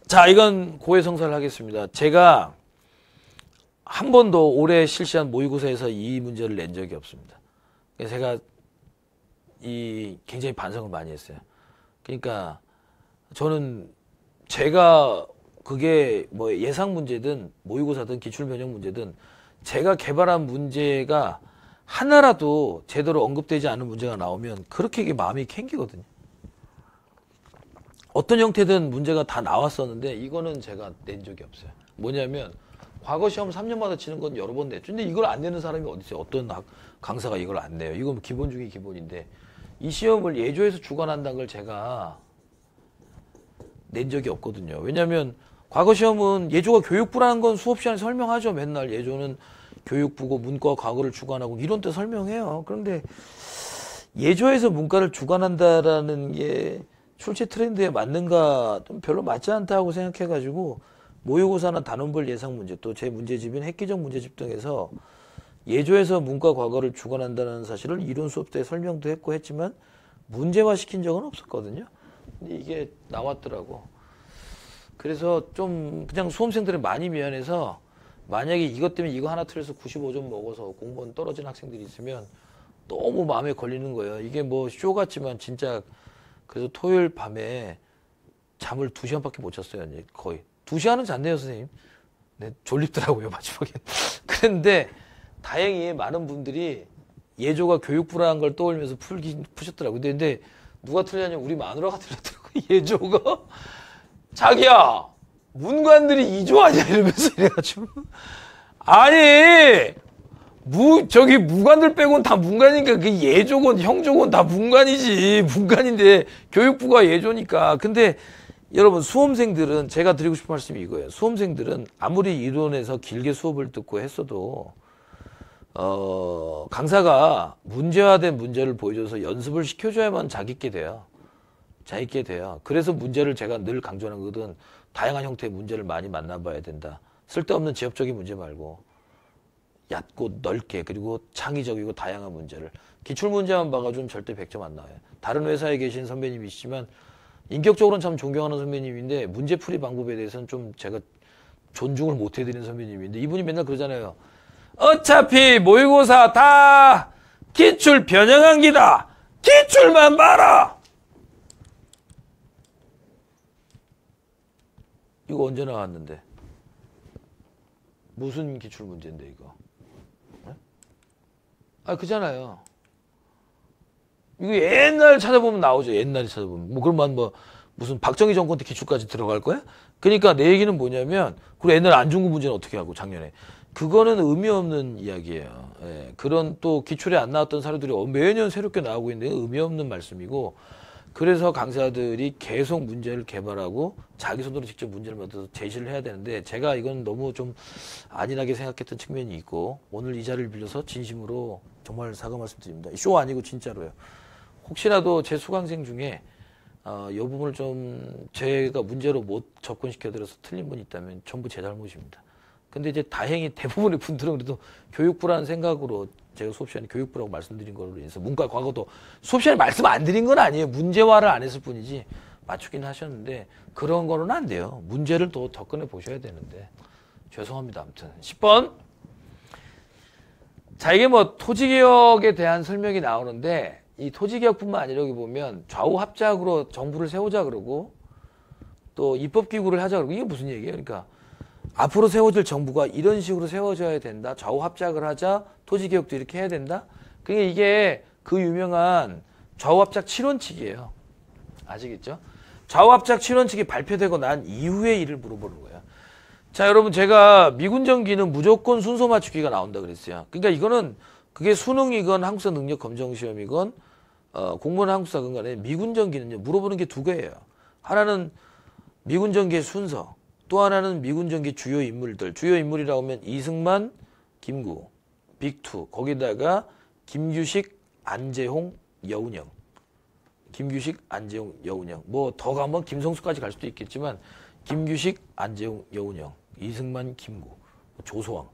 자, 이건 고해성사를 하겠습니다. 제가 한 번도 올해 실시한 모의고사에서 이 문제를 낸 적이 없습니다. 그래서 제가 굉장히 반성을 많이 했어요. 그러니까 저는 제가 그게 뭐 예상 문제든 모의고사든 기출변형 문제든 제가 개발한 문제가 하나라도 제대로 언급되지 않은 문제가 나오면 그렇게 이게 마음이 캥기거든요. 어떤 형태든 문제가 다 나왔었는데 이거는 제가 낸 적이 없어요. 뭐냐면 과거 시험 3년마다 치는 건 여러 번 냈죠. 근데 이걸 안 내는 사람이 어디 있어요? 어떤 강사가 이걸 안 내요? 이건 기본 중에 기본인데 이 시험을 예조에서 주관한다는 걸 제가 낸 적이 없거든요. 왜냐하면 과거 시험은 예조가 교육부라는 건 수업 시간에 설명하죠. 맨날 예조는 교육부고 문과 과거를 주관하고 이런 때 설명해요. 그런데 예조에서 문과를 주관한다라는 게 출제 트렌드에 맞는가 좀 별로 맞지 않다고 생각해가지고 모의고사나 단원별 예상 문제 또 제 문제집인 획기적 문제집 등에서 예조에서 문과 과거를 주관한다는 사실을 이론 수업 때 설명도 했고 했지만 문제화 시킨 적은 없었거든요. 근데 이게 나왔더라고. 그래서 좀 그냥 수험생들이 많이 미안해서 만약에 이것 때문에 이거 하나 틀려서 95점 먹어서 공무원 떨어진 학생들이 있으면 너무 마음에 걸리는 거예요. 이게 뭐 쇼 같지만 진짜 그래서 토요일 밤에 잠을 2시간밖에 못 잤어요. 거의 2시간은 잤네요, 선생님. 네, 졸립더라고요, 마지막에. 그런데 다행히 많은 분들이 예조가 교육부라는 걸 떠올리면서 푸셨더라고요. 근데 누가 틀렸냐면 우리 마누라가 틀렸더라고요. 예조가. 자기야, 문관들이 이조하냐 이러면서 이래가지고. 아니, 저기 무관들 빼고는 다 문관이니까 그 예조건 형조건 다 문관이지. 문관인데 교육부가 예조니까. 근데 여러분 수험생들은 제가 드리고 싶은 말씀이 이거예요. 수험생들은 아무리 이론에서 길게 수업을 듣고 했어도 강사가 문제화된 문제를 보여줘서 연습을 시켜줘야만 자기있게 돼요. 자기있게 돼요. 그래서 문제를 제가 늘 강조하는 거거든. 다양한 형태의 문제를 많이 만나봐야 된다. 쓸데없는 지엽적인 문제 말고 얕고 넓게 그리고 창의적이고 다양한 문제를 기출문제만 봐가지고는 절대 100점 안 나와요. 다른 회사에 계신 선배님이시지만 인격적으로는 참 존경하는 선배님인데 문제풀이 방법에 대해서는 좀 제가 존중을 못 해드리는 선배님인데 이분이 맨날 그러잖아요. 어차피 모의고사 다 기출 변형한 기다. 기출만 봐라. 이거 언제 나왔는데? 무슨 기출 문제인데 이거? 아 그잖아요. 이거 옛날 찾아보면 나오죠. 옛날에 찾아보면. 뭐 그러면 뭐 무슨 박정희 정권 때 기출까지 들어갈 거야? 그러니까 내 얘기는 뭐냐면 그리고 옛날 안중근 문제는 어떻게 하고 작년에 그거는 의미 없는 이야기예요. 예, 그런 또 기출에 안 나왔던 사료들이 매년 새롭게 나오고 있는데 의미 없는 말씀이고 그래서 강사들이 계속 문제를 개발하고 자기 손으로 직접 문제를 만들어서 제시를 해야 되는데 제가 이건 너무 좀 안일하게 생각했던 측면이 있고 오늘 이 자리를 빌려서 진심으로 정말 사과 말씀드립니다. 쇼 아니고 진짜로요. 혹시라도 제 수강생 중에 이 부분을 좀 제가 문제로 못 접근시켜드려서 틀린 분이 있다면 전부 제 잘못입니다. 근데 이제 다행히 대부분의 분들은 그래도 교육부라는 생각으로 제가 수업 시간에 교육부라고 말씀드린 걸로 인해서 문과 과거도 수업 시간에 말씀 안 드린 건 아니에요. 문제화를 안 했을 뿐이지 맞추긴 하셨는데 그런 거는 안 돼요. 문제를 더 접근해 보셔야 되는데 죄송합니다. 아무튼 10번 자 이게 뭐 토지개혁에 대한 설명이 나오는데 이 토지개혁뿐만 아니라 여기 보면 좌우 합작으로 정부를 세우자 그러고 또 입법기구를 하자 그러고 이게 무슨 얘기예요? 그러니까 앞으로 세워질 정부가 이런 식으로 세워져야 된다. 좌우 합작을 하자. 토지개혁도 이렇게 해야 된다. 그러니까 이게 그 유명한 좌우 합작 7원칙이에요. 아시겠죠? 좌우 합작 7원칙이 발표되고 난 이후의 일을 물어보는 거예요. 자, 여러분 제가 미군정기는 무조건 순서 맞추기가 나온다 그랬어요. 그러니까 이거는 그게 수능이건 한국사 능력 검정 시험이건 공무원 한국사건 간에 미군정기는요. 물어보는 게 두 개예요. 하나는 미군정기의 순서. 또 하나는 미군정기 주요 인물들. 주요 인물이라고 하면 이승만, 김구, 빅2. 거기다가 김규식, 안재홍, 여운형. 김규식, 안재홍, 여운형. 뭐 더 가면 김성수까지 갈 수도 있겠지만 김규식, 안재홍, 여운형. 이승만, 김구, 조소왕.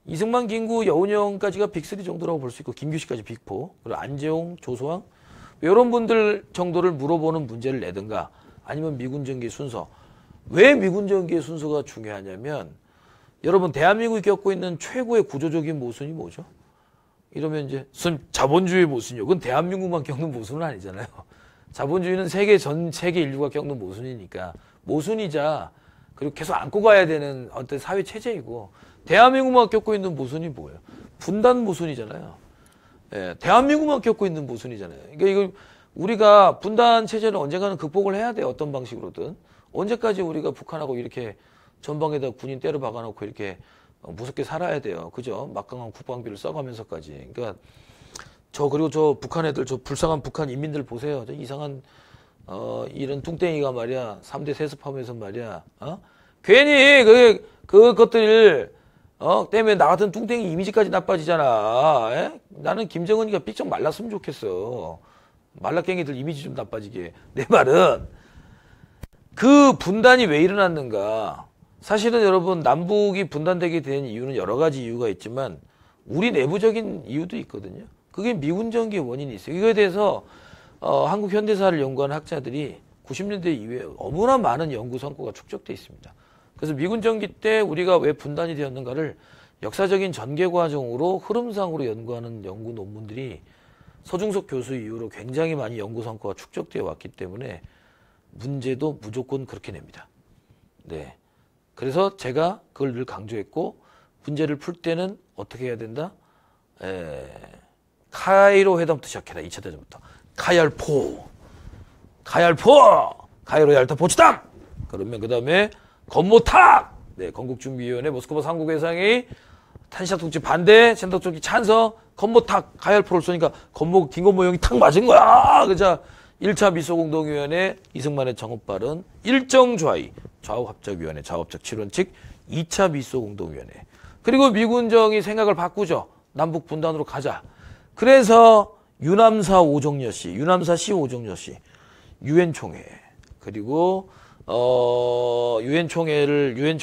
이승만, 김구, 여운형까지가 빅3 정도라고 볼 수 있고 김규식까지 빅4. 그리고 안재홍, 조소왕. 이런 분들 정도를 물어보는 문제를 내든가 아니면 미군정기 순서. 왜 미군정기의 순서가 중요하냐면 여러분 대한민국이 겪고 있는 최고의 구조적인 모순이 뭐죠? 이러면 이제 자본주의 모순이요. 그건 대한민국만 겪는 모순은 아니잖아요. 자본주의는 전 세계 인류가 겪는 모순이니까 모순이자 그리고 계속 안고 가야 되는 어떤 사회 체제이고 대한민국만 겪고 있는 모순이 뭐예요? 분단 모순이잖아요. 예, 대한민국만 겪고 있는 모순이잖아요. 그러니까 이거 우리가 분단 체제를 언젠가는 극복을 해야 돼요. 어떤 방식으로든. 언제까지 우리가 북한하고 이렇게 전방에다 군인 때려 박아놓고 이렇게 무섭게 살아야 돼요. 그죠? 막강한 국방비를 써가면서까지. 그러니까 그리고 저 북한 애들, 저 불쌍한 북한 인민들 보세요. 저 이상한 이런 뚱땡이가 말이야 3대 세습하면서 말이야 괜히 그것들 때문에 나 같은 뚱땡이 이미지까지 나빠지잖아. 에? 나는 김정은이가 삐쩍 말랐으면 좋겠어. 말라깽이들 이미지 좀 나빠지게. 내 말은 그 분단이 왜 일어났는가? 사실은 여러분 남북이 분단되게 된 이유는 여러 가지 이유가 있지만 우리 내부적인 이유도 있거든요. 그게 미군 전기의 원인이 있어요. 이거에 대해서 한국 현대사를 연구하는 학자들이 90년대 이후에 너무나 많은 연구 성과가 축적돼 있습니다. 그래서 미군 전기 때 우리가 왜 분단이 되었는가를 역사적인 전개 과정으로 흐름상으로 연구하는 연구 논문들이 서중석 교수 이후로 굉장히 많이 연구 성과가 축적되어 왔기 때문에 문제도 무조건 그렇게 냅니다. 네. 그래서 제가 그걸 늘 강조했고 문제를 풀 때는 어떻게 해야 된다? 카이로 회담부터 시작해라. 2차 대전부터. 카이알포, 카이로 얄타 포츠담. 그러면 그 다음에 건모탁. 네, 건국준비위원회 모스크바 상국회상이 탄시작 통치 반대, 센터 쪽이 찬성, 건모탁, 카이알포를 쏘니까 김건모 형이 탁 맞은 거야. 그자 1차 미소공동위원회 이승만의 정업발언, 일정좌의 좌우합작위원회, 좌우합작 7원칙, 2차 미소공동위원회. 그리고 미군정이 생각을 바꾸죠. 남북 분단으로 가자. 그래서 유남사 오정여 씨, 유남사 씨 오정여 씨, 유엔 총회. 그리고 유엔 유엔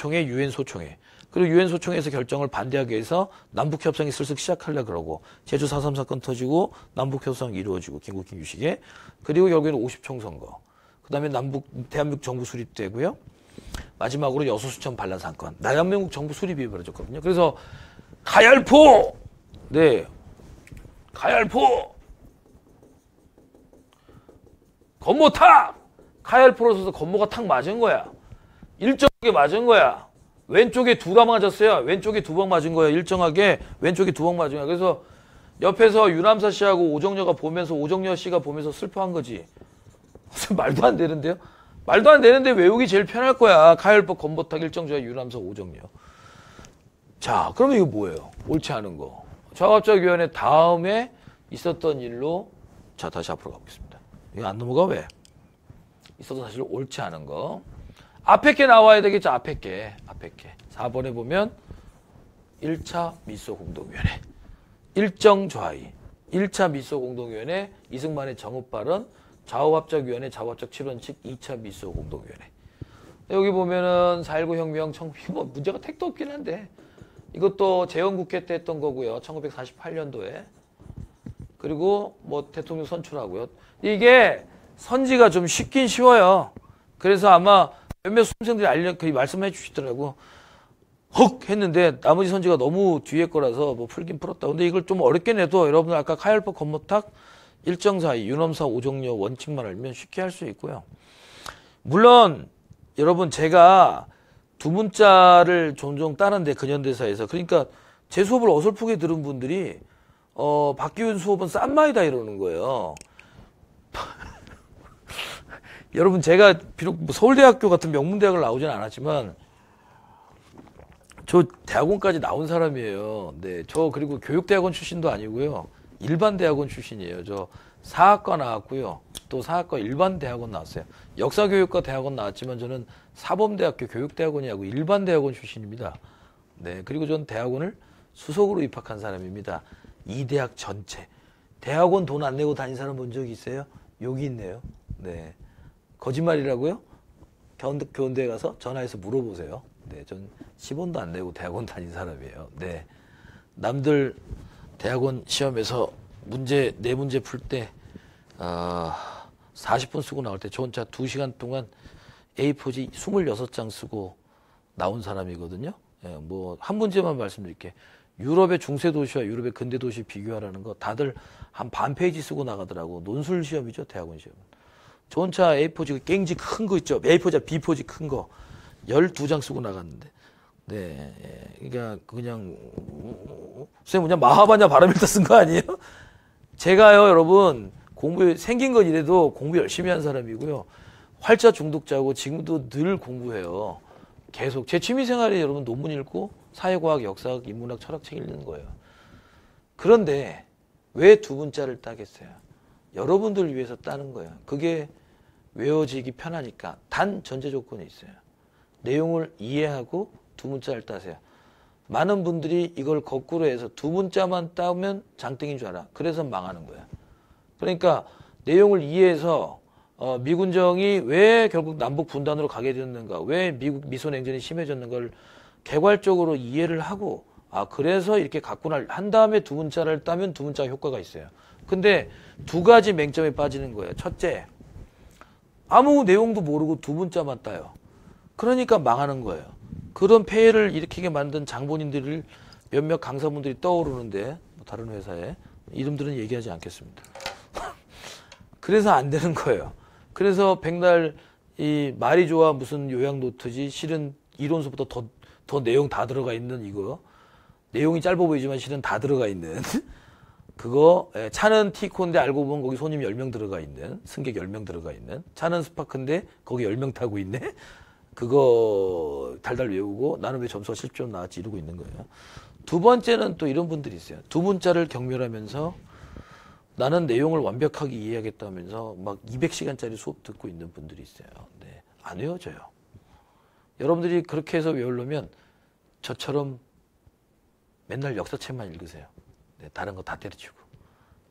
소총회. 그리고 유엔 소총회에서 결정을 반대하기 위해서 남북 협상이 슬슬 시작하려 그러고 제주 4.3 사건 터지고 남북 협상이 이루어지고 김국희 유식에 그리고 결국에는 50총 선거. 그다음에 대한민국 정부 수립되고요. 마지막으로 여수수천 반란 사건. 대한민국 정부 수립이 벌어졌거든요. 그래서 가얄포, 네, 가얄포, 건모탁, 가얄포로 서서 건모가 탁 맞은 거야. 일정하게 맞은 거야. 왼쪽에 두가 맞았어요. 왼쪽에 두 방 맞은 거야. 일정하게 왼쪽에 두 방 맞은 거야. 그래서 옆에서 유남사 씨하고 오정여가 보면서 오정여 씨가 보면서 슬퍼한 거지. 말도 안 되는데요. 말도 안 되는데 외우기 제일 편할 거야. 가열법, 건보탁, 일정좌, 유남사, 오정여. 자, 그러면 이거 뭐예요? 옳지 않은 거. 좌우합작위원회 다음에 있었던 일로 자 다시 앞으로 가보겠습니다. 이거 안 넘어가 왜? 있어도 사실 옳지 않은 거. 앞에 게 나와야 되겠죠. 앞에 게. 4번에 보면 1차 미소공동위원회. 일정좌의 1차 미소공동위원회 이승만의 정업발언 좌우합작위원회 좌우합작 7원칙 2차 미소공동위원회. 여기 보면은 4.19 혁명 뭐 문제가 택도 없긴 한데 이것도 재헌국회 때 했던 거고요. 1948년도에. 그리고 뭐 대통령 선출하고요. 이게 선지가 좀 쉽긴 쉬워요. 그래서 아마 몇몇 수험생들이 그 말씀해 주시더라고. 헉 했는데 나머지 선지가 너무 뒤에 거라서 뭐 풀긴 풀었다. 근데 이걸 좀 어렵게 내도 여러분들 아까 카열법 건모탁 일정사의 유남사 오정여 원칙만 알면 쉽게 할 수 있고요. 물론 여러분 제가 두 문자를 종종 따는데 근현대사에서 그러니까 제 수업을 어설프게 들은 분들이 박기훈 수업은 쌈마이다 이러는 거예요. 여러분 제가 비록 서울대학교 같은 명문대학을 나오진 않았지만 저 대학원까지 나온 사람이에요. 네, 저 그리고 교육대학원 출신도 아니고요. 일반 대학원 출신이에요. 저 사학과 나왔고요. 또 사학과 일반 대학원 나왔어요. 역사교육과 대학원 나왔지만 저는 사범대학교 교육대학원이하고 일반 대학원 출신입니다. 네, 그리고 전 대학원을 수석으로 입학한 사람입니다. 이 대학 전체. 대학원 돈 안 내고 다닌 사람 본 적 있어요? 여기 있네요. 네, 거짓말이라고요? 교원대에 가서 전화해서 물어보세요. 네, 전 10원도 안 내고 대학원 다닌 사람이에요. 네, 남들 대학원 시험에서 네 문제 풀 때 40분 쓰고 나올 때 저 혼자 2시간 동안 A4지 26장 쓰고 나온 사람이거든요. 예, 뭐 한 문제만 말씀드릴게요. 유럽의 중세 도시와 유럽의 근대 도시 비교하라는 거 다들 한 반 페이지 쓰고 나가더라고. 논술 시험이죠, 대학원 시험. 저 혼자 A4지 깽지 큰 거 있죠. A4지, B4지 큰 거 12장 쓰고 나갔는데. 네, 그러니까 그냥 선생님 그냥 마하바냐 바람일다 쓴 거 아니에요? 제가요, 여러분 공부 생긴 건 이래도 공부 열심히 한 사람이고요. 활자 중독자고 지금도 늘 공부해요. 계속 제 취미생활이 여러분 논문 읽고 사회과학, 역사학, 인문학, 철학 책 읽는 거예요. 그런데 왜 두 문자를 따겠어요? 여러분들 위해서 따는 거예요. 그게 외워지기 편하니까. 단 전제 조건이 있어요. 내용을 이해하고 두 문자를 따세요. 많은 분들이 이걸 거꾸로 해서 두 문자만 따면 장땡인 줄 알아. 그래서 망하는 거야. 그러니까 내용을 이해해서 미군정이 왜 결국 남북 분단으로 가게 되었는가, 왜 미국 미소 냉전이 심해졌는가를 개괄적으로 이해를 하고, 그래서 이렇게 갖고 한 다음에 두 문자를 따면 두 문자가 효과가 있어요. 근데 두 가지 맹점에 빠지는 거예요. 첫째, 아무 내용도 모르고 두 문자만 따요. 그러니까 망하는 거예요. 그런 폐해를 일으키게 만든 장본인들을 몇몇 강사분들이 떠오르는데, 다른 회사에 이름들은 얘기하지 않겠습니다. 그래서 안 되는 거예요. 그래서 백날 이 말이 좋아 무슨 요약 노트지, 실은 이론서부터 더 내용 다 들어가 있는 이거, 내용이 짧아 보이지만 실은 다 들어가 있는 그거, 차는 티코인데 알고 보면 거기 손님 10명 들어가 있는, 승객 10명 들어가 있는, 차는 스파크인데 거기 10명 타고 있네. 그거 달달 외우고 나는 왜 점수가 10점 나왔지 이러고 있는 거예요. 두 번째는 또 이런 분들이 있어요. 두 문자를 경멸하면서 나는 내용을 완벽하게 이해하겠다면서 막 200시간짜리 수업 듣고 있는 분들이 있어요. 네, 안 외워져요. 여러분들이 그렇게 해서 외우려면 저처럼 맨날 역사책만 읽으세요. 네, 다른 거 다 때려치고.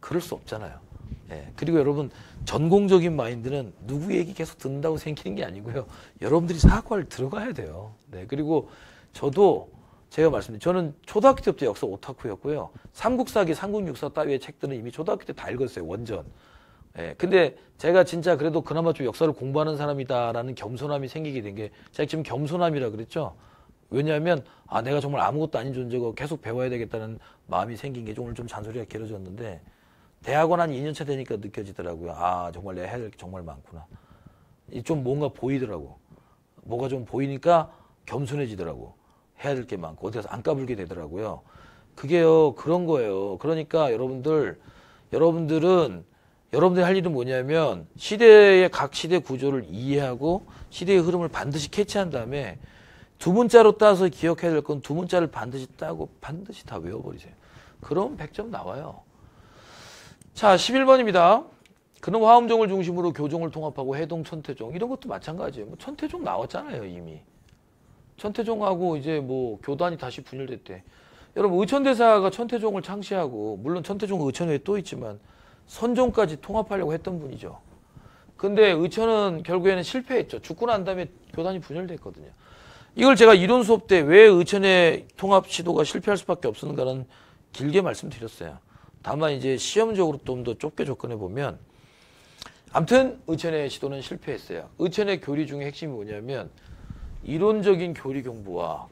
그럴 수 없잖아요. 네, 그리고 여러분, 전공적인 마인드는 누구 얘기 계속 듣는다고 생기는 게 아니고요. 여러분들이 사학과를 들어가야 돼요. 네, 그리고 저도 제가 말씀드린, 저는 초등학교 때부터 역사 오타쿠였고요. 삼국사기, 삼국육사 따위의 책들은 이미 초등학교 때 다 읽었어요. 원전. 예, 근데 제가 진짜 그래도 그나마 좀 역사를 공부하는 사람이다라는 겸손함이 생기게 된 게, 제가 지금 겸손함이라 그랬죠. 왜냐하면 내가 정말 아무것도 아닌 존재고 계속 배워야 되겠다는 마음이 생긴 게 오늘 좀 잔소리가 길어졌는데, 대학원 한 2년차 되니까 느껴지더라고요. 정말 내가 해야 될 게 정말 많구나. 좀 뭔가 보이더라고. 뭐가 좀 보이니까 겸손해지더라고. 해야 될 게 많고 어디 가서 안 까불게 되더라고요. 그게요, 그런 거예요. 그러니까 여러분들은 여러분들이 할 일은 뭐냐면 시대의 각 시대 구조를 이해하고 시대의 흐름을 반드시 캐치한 다음에 두 문자로 따서 기억해야 될 건 두 문자를 반드시 따고 반드시 다 외워버리세요. 그럼 100점 나와요. 자, 11번입니다. 그놈 화엄종을 중심으로 교종을 통합하고 해동 천태종, 이런 것도 마찬가지예요. 뭐 천태종 나왔잖아요, 이미. 천태종하고 이제 뭐 교단이 다시 분열됐대. 여러분, 의천대사가 천태종을 창시하고, 물론 천태종 의천 외에 또 있지만 선종까지 통합하려고 했던 분이죠. 근데 의천은 결국에는 실패했죠. 죽고 난 다음에 교단이 분열됐거든요. 이걸 제가 이론 수업 때 왜 의천의 통합 시도가 실패할 수밖에 없었는가는 길게 말씀드렸어요. 다만 이제 시험적으로 좀 더 좁게 접근해 보면, 아무튼 의천의 시도는 실패했어요. 의천의 교리 중에 핵심이 뭐냐면 이론적인 교리 공부와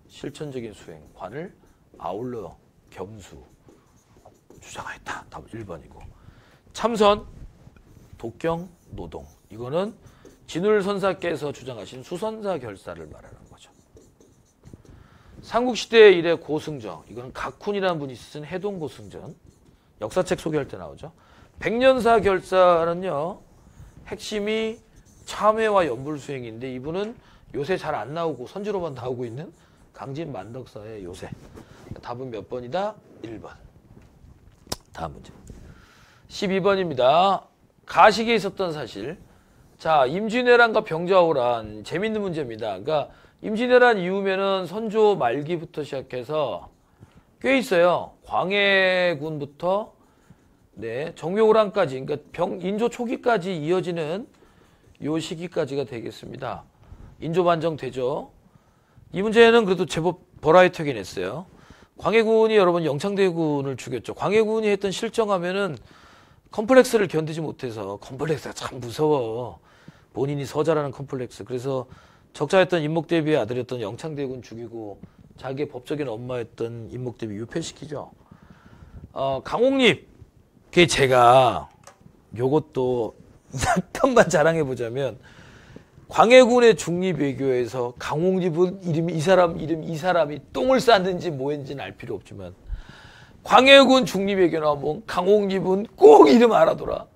실천적인 수행, 관을 아울러 겸수 주장하였다. 답은 1번이고. 참선, 독경, 노동. 이거는 진울선사께서 주장하신 수선사 결사를 말하는 거죠. 삼국시대 이래 고승정, 이거는 각훈이라는 분이 쓴 해동고승전, 역사책 소개할 때 나오죠. 백년사 결사는요, 핵심이 참회와 연불수행인데, 이분은 요새 잘 안 나오고 선지로만 나오고 있는 강진만덕사의 요새. 답은 몇 번이다? 1번. 다음 문제. 12번입니다. 가식에 있었던 사실. 자, 임진왜란과 병자호란, 재밌는 문제입니다. 그러니까 임진왜란 이후면은 선조 말기부터 시작해서 꽤 있어요. 광해군부터 정묘호란까지, 그러니까 인조 초기까지 이어지는 요 시기까지가 되겠습니다. 인조 반정 되죠. 이 문제는 그래도 제법 버라이어티하게 냈어요. 광해군이 여러분 영창대군을 죽였죠. 광해군이 했던 실정하면은 컴플렉스를 견디지 못해서, 컴플렉스가 참 무서워. 본인이 서자라는 컴플렉스. 그래서 적자였던 임목대비의 아들이었던 영창대군 죽이고 자기의 법적인 엄마였던 임목대비 유폐시키죠. 강옥립, 그게 제가 요것도 잠깐만 자랑해보자면, 광해군의 중립외교에서 강옥립은 이 사람이 똥을 쌌는지 뭐했는지는 알 필요 없지만, 광해군 중립외교 나오면 강옥립은 꼭 이름 알아둬라.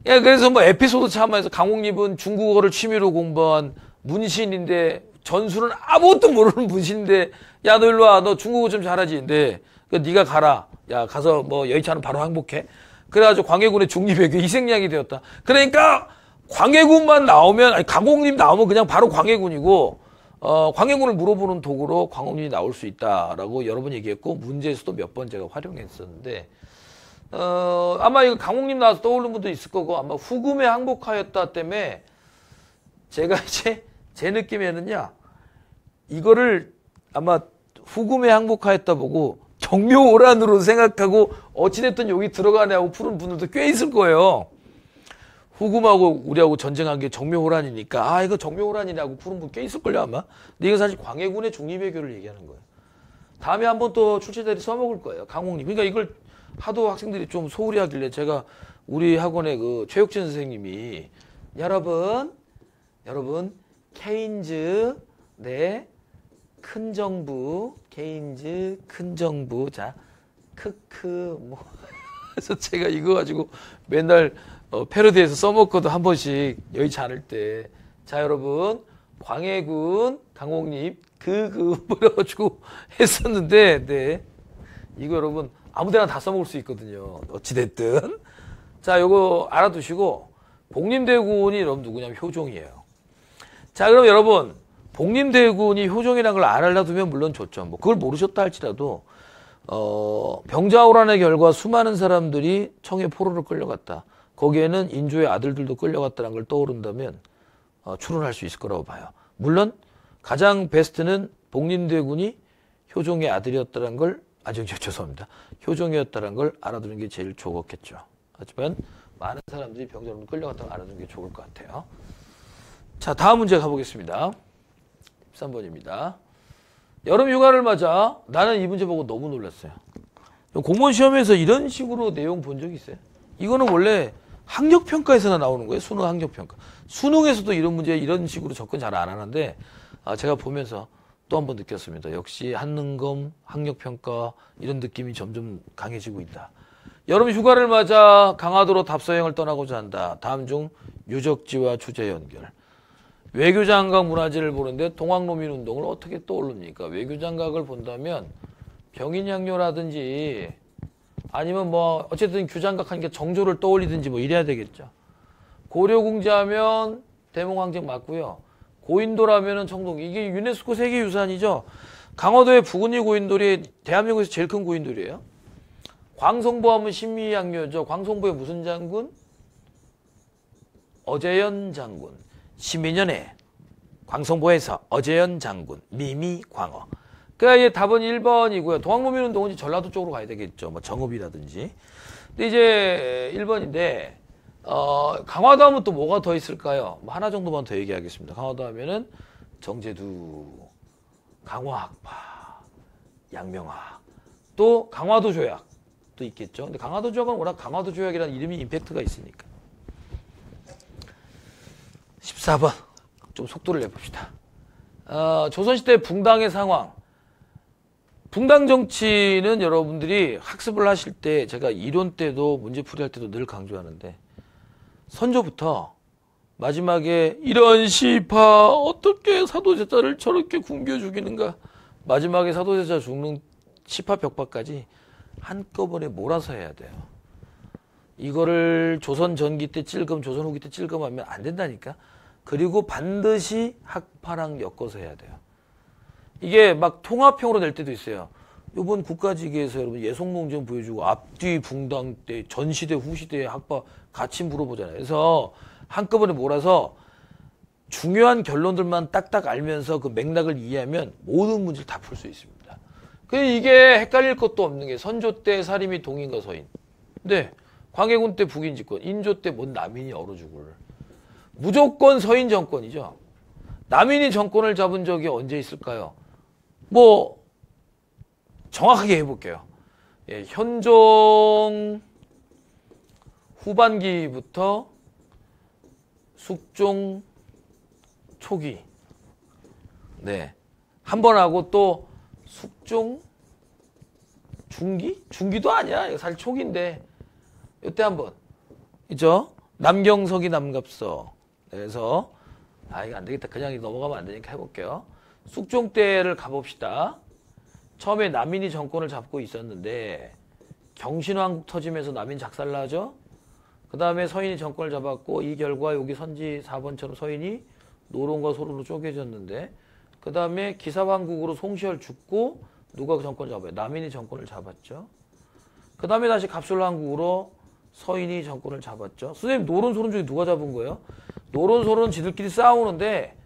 그래서 뭐 에피소드 참아해서 강옥립은 중국어를 취미로 공부한 문신인데, 전술은 아무것도 모르는 문신인데, 야, 너 일로 와. 너 중국어 좀 잘하지. 근데 네가 가라. 야, 가서 뭐 여의치않으면 바로 항복해. 그래가지고 광해군의 중립외교 희생양이 되었다. 그러니까 광해군만 나오면, 아니 강옥립 나오면 그냥 바로 광해군이고, 광해군을 물어보는 도구로 광옥립이 나올 수 있다라고 여러 번 얘기했고, 문제에서도 몇 번 제가 활용했었는데, 아마 이거 강홍님 나와서 떠오르는 분도 있을 거고, 아마 후금에 항복하였다 때문에 제가 이제 제 느낌에는요, 이거를 아마 후금에 항복하였다 보고 정묘호란으로 생각하고 어찌됐든 여기 들어가냐고 푸는 분들도 꽤 있을 거예요. 후금하고 우리하고 전쟁한 게 정묘호란이니까, 아, 이거 정묘호란이라고 푸는 분 꽤 있을걸요, 아마. 근데 이건 사실 광해군의 중립외교를 얘기하는 거예요. 다음에 한번 또 출제자들이 써먹을 거예요, 강홍님. 그러니까 이걸 하도 학생들이 좀 소홀히 하길래 제가 우리 학원의 그 최혁진 선생님이 여러분, 케인즈, 네, 큰 정부, 케인즈, 큰 정부, 자, 크크, 뭐. 그래서 제가 이거 가지고 맨날 패러디에서 써먹거든, 한 번씩. 여의치 않을 때. 자, 여러분, 광해군, 강홍님, 뭐래가지고 했었는데, 네. 이거 여러분, 아무 데나 다 써먹을 수 있거든요. 어찌됐든. 자, 요거 알아두시고, 복림대군이 여러분 누구냐면 효종이에요. 자, 그럼 여러분, 복림대군이 효종이라는 걸 알아두면 물론 좋죠. 뭐, 그걸 모르셨다 할지라도, 병자호란의 결과 수많은 사람들이 청해 포로로 끌려갔다. 거기에는 인조의 아들들도 끌려갔다는 걸 떠오른다면, 추론할 수 있을 거라고 봐요. 물론, 가장 베스트는 복림대군이 효종의 아들이었다는 걸, 죄송합니다. 효종이었다는 걸 알아두는 게 제일 좋겠죠. 하지만 많은 사람들이 병자호란으로 끌려갔다는 걸 알아두는 게 좋을 것 같아요. 자, 다음 문제 가보겠습니다. 13번입니다. 여름 휴가를 맞아 나는 이 문제 보고 너무 놀랐어요. 공무원 시험에서 이런 식으로 내용 본 적 있어요? 이거는 원래 학력평가에서나 나오는 거예요. 수능 학력평가. 수능에서도 이런 문제 이런 식으로 접근 잘 안 하는데 제가 보면서 또 한 번 느꼈습니다. 역시 한능검 학력평가 이런 느낌이 점점 강해지고 있다. 여름 휴가를 맞아 강화도로 답서여행을 떠나고자 한다. 다음 중 유적지와 주제 연결. 외교장각 문화재를 보는데 동학농민운동을 어떻게 떠오릅니까? 외교장각을 본다면 병인양요라든지 아니면 뭐 어쨌든 규장각 하니까 정조를 떠올리든지 뭐 이래야 되겠죠. 고려궁제하면 대몽황제 맞고요. 고인돌하면은 청동. 이게 유네스코 세계유산이죠. 강화도의 부근리 고인돌이 대한민국에서 제일 큰 고인돌이에요. 광성보하면 신미양요죠. 광성보의 무슨 장군? 어재현 장군. 12년에 광성보에서 어재현 장군, 미미광어. 그러니까 이제 답은 1번이고요. 동학농민운동은 전라도 쪽으로 가야 되겠죠. 뭐 정읍이라든지. 근데 이제 1번인데 강화도 하면 또 뭐가 더 있을까요? 뭐 하나 정도만 더 얘기하겠습니다. 강화도 하면은 정제두, 강화학파, 양명학, 또 강화도 조약도 있겠죠. 근데 강화도 조약은 워낙 강화도 조약이라는 이름이 임팩트가 있으니까. 14번 좀 속도를 내봅시다. 조선시대 붕당의 상황. 붕당 정치는 여러분들이 학습을 하실 때 제가 이론 때도 문제풀이 할 때도 늘 강조하는데 선조부터 마지막에 이런 시파 어떻게 사도세자를 저렇게 굶겨 죽이는가. 마지막에 사도세자 죽는 시파 벽파까지 한꺼번에 몰아서 해야 돼요. 이거를 조선 전기 때 찔끔 조선 후기 때 찔끔 하면 안 된다니까. 그리고 반드시 학파랑 엮어서 해야 돼요. 이게 막 통합형으로 낼 때도 있어요. 이번 국가지계에서 여러분 예송농정 보여주고 앞뒤 붕당 때 전시대 후시대의 학파 같이 물어보잖아요. 그래서 한꺼번에 몰아서 중요한 결론들만 딱딱 알면서 그 맥락을 이해하면 모든 문제를 다 풀 수 있습니다. 이게 헷갈릴 것도 없는 게 선조 때 사림이 동인과 서인. 네. 광해군 때 북인 집권, 인조 때 뭔 남인이 얼어 죽을. 무조건 서인 정권이죠. 남인이 정권을 잡은 적이 언제 있을까요? 뭐 정확하게 해볼게요. 예, 현종 후반기부터 숙종 초기. 네. 한 번 하고 또 숙종 중기? 중기도 아니야. 이거 사실 초기인데. 이때 한 번. 있죠? 남경석이 남갑서. 그래서 이거 안 되겠다. 그냥 넘어가면 안 되니까 해볼게요. 숙종 때를 가봅시다. 처음에 남인이 정권을 잡고 있었는데 경신왕국 터지면서 남인 작살나죠. 그 다음에 서인이 정권을 잡았고 이 결과 여기 선지 4번처럼 서인이 노론과 소론으로 쪼개졌는데 그 다음에 기사왕국으로 송시열 죽고 누가 그 정권을 잡아요? 남인이 정권을 잡았죠. 그 다음에 다시 갑술한국으로 서인이 정권을 잡았죠. 선생님 노론소론 중에 누가 잡은 거예요? 노론소론은 지들끼리 싸우는데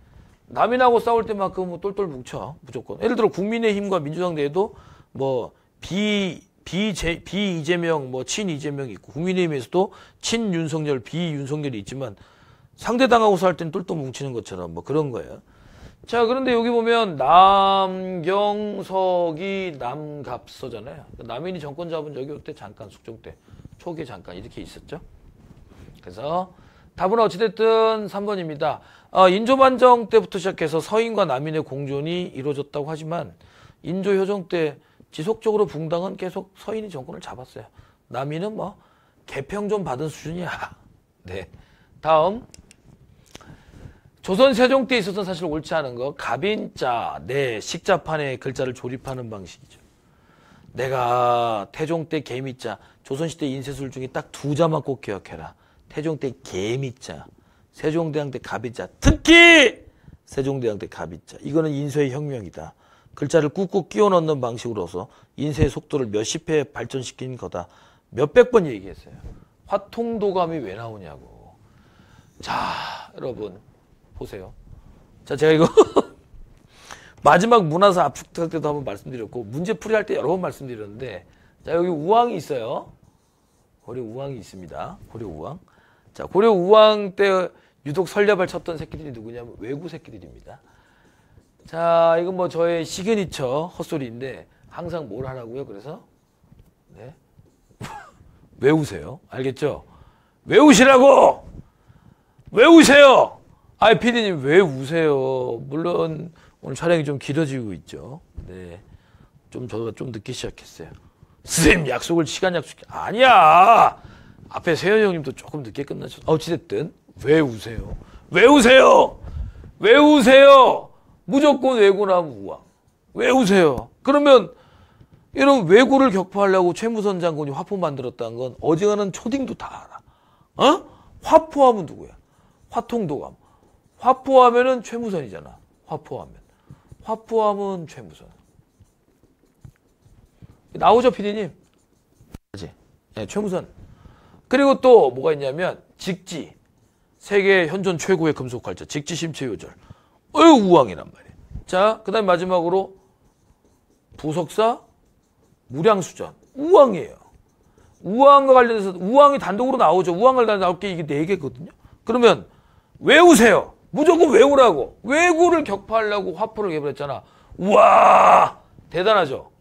남인하고 싸울 때만큼 똘똘 뭉쳐 무조건. 예를 들어 국민의힘과 민주당 내에도 뭐 비이재명 뭐 친이재명이 있고 국민의힘에서도 친윤석열 비윤석열이 있지만 상대당하고 싸울 땐 똘똘 뭉치는 것처럼 뭐 그런 거예요. 자, 그런데 여기 보면 남경석이 남갑서잖아요. 남인이 정권 잡은 적이 그때 잠깐 숙종 때 초기에 잠깐 이렇게 있었죠. 그래서 답은 어찌됐든 3번입니다. 인조반정 때부터 시작해서 서인과 남인의 공존이 이루어졌다고 하지만 인조효정 때 지속적으로 붕당은 계속 서인이 정권을 잡았어요. 남인은 뭐 개평 좀 받은 수준이야. 네. 다음. 조선 세종 때 있어서는 사실 옳지 않은 거 갑인자, 내 식자판에 글자를 조립하는 방식이죠. 내가 태종 때 개미자, 조선시대 인쇄술 중에 딱 두 자만 꼭 기억해라. 태종 때 개미자, 세종대왕 때 갑인자, 특히 세종대왕 때 갑인자. 이거는 인쇄의 혁명이다. 글자를 꾹꾹 끼워 넣는 방식으로서 인쇄의 속도를 몇십 배 발전시킨 거다. 몇백 번 얘기했어요. 화통도감이 왜 나오냐고. 자, 여러분 보세요. 자, 제가 이거 마지막 문화사 압축할 때도 한번 말씀드렸고 문제풀이 할 때 여러 번 말씀드렸는데 자, 여기 우왕이 있어요. 고려 우왕이 있습니다. 고려 우왕. 자, 고려 우왕 때 유독 설려발 쳤던 새끼들이 누구냐면 외구 새끼들입니다. 자, 이건 뭐 저의 시그니처 헛소리인데 항상 뭘 하라고요? 그래서 네. 외우세요. 알겠죠? 외우시라고! 외우세요! 아이, 피디님, 왜 우세요? 물론, 오늘 촬영이 좀 길어지고 있죠. 네. 저도 좀 늦게 시작했어요. 선생님, 시간 약속, 아니야! 앞에 세현이 형님도 조금 늦게 끝나셨어. 어찌됐든, 왜 우세요? 왜 우세요? 왜 우세요? 무조건 외구나면 우왕. 왜 우세요? 그러면, 이런 외구를 격파하려고 최무선 장군이 화포 만들었다는 건 어지간한 초딩도 다 알아. 어? 화포하면 누구야? 화통도감. 화포하면은 최무선이잖아. 화포하면. 화포하면 최무선. 나오죠, 피디님? 네, 최무선. 그리고 또 뭐가 있냐면 직지. 세계 현존 최고의 금속활자. 직지 심체요절. 우왕이란 말이에요. 자, 그 다음에 마지막으로 부석사 무량수전. 우왕이에요. 우왕과 관련해서 우왕이 단독으로 나오죠. 우왕을 다 나올 게 이게 4개거든요. 그러면 외우세요. 무조건 외우라고. 외구를 격파하려고 화포를 개발했잖아. 우와! 대단하죠?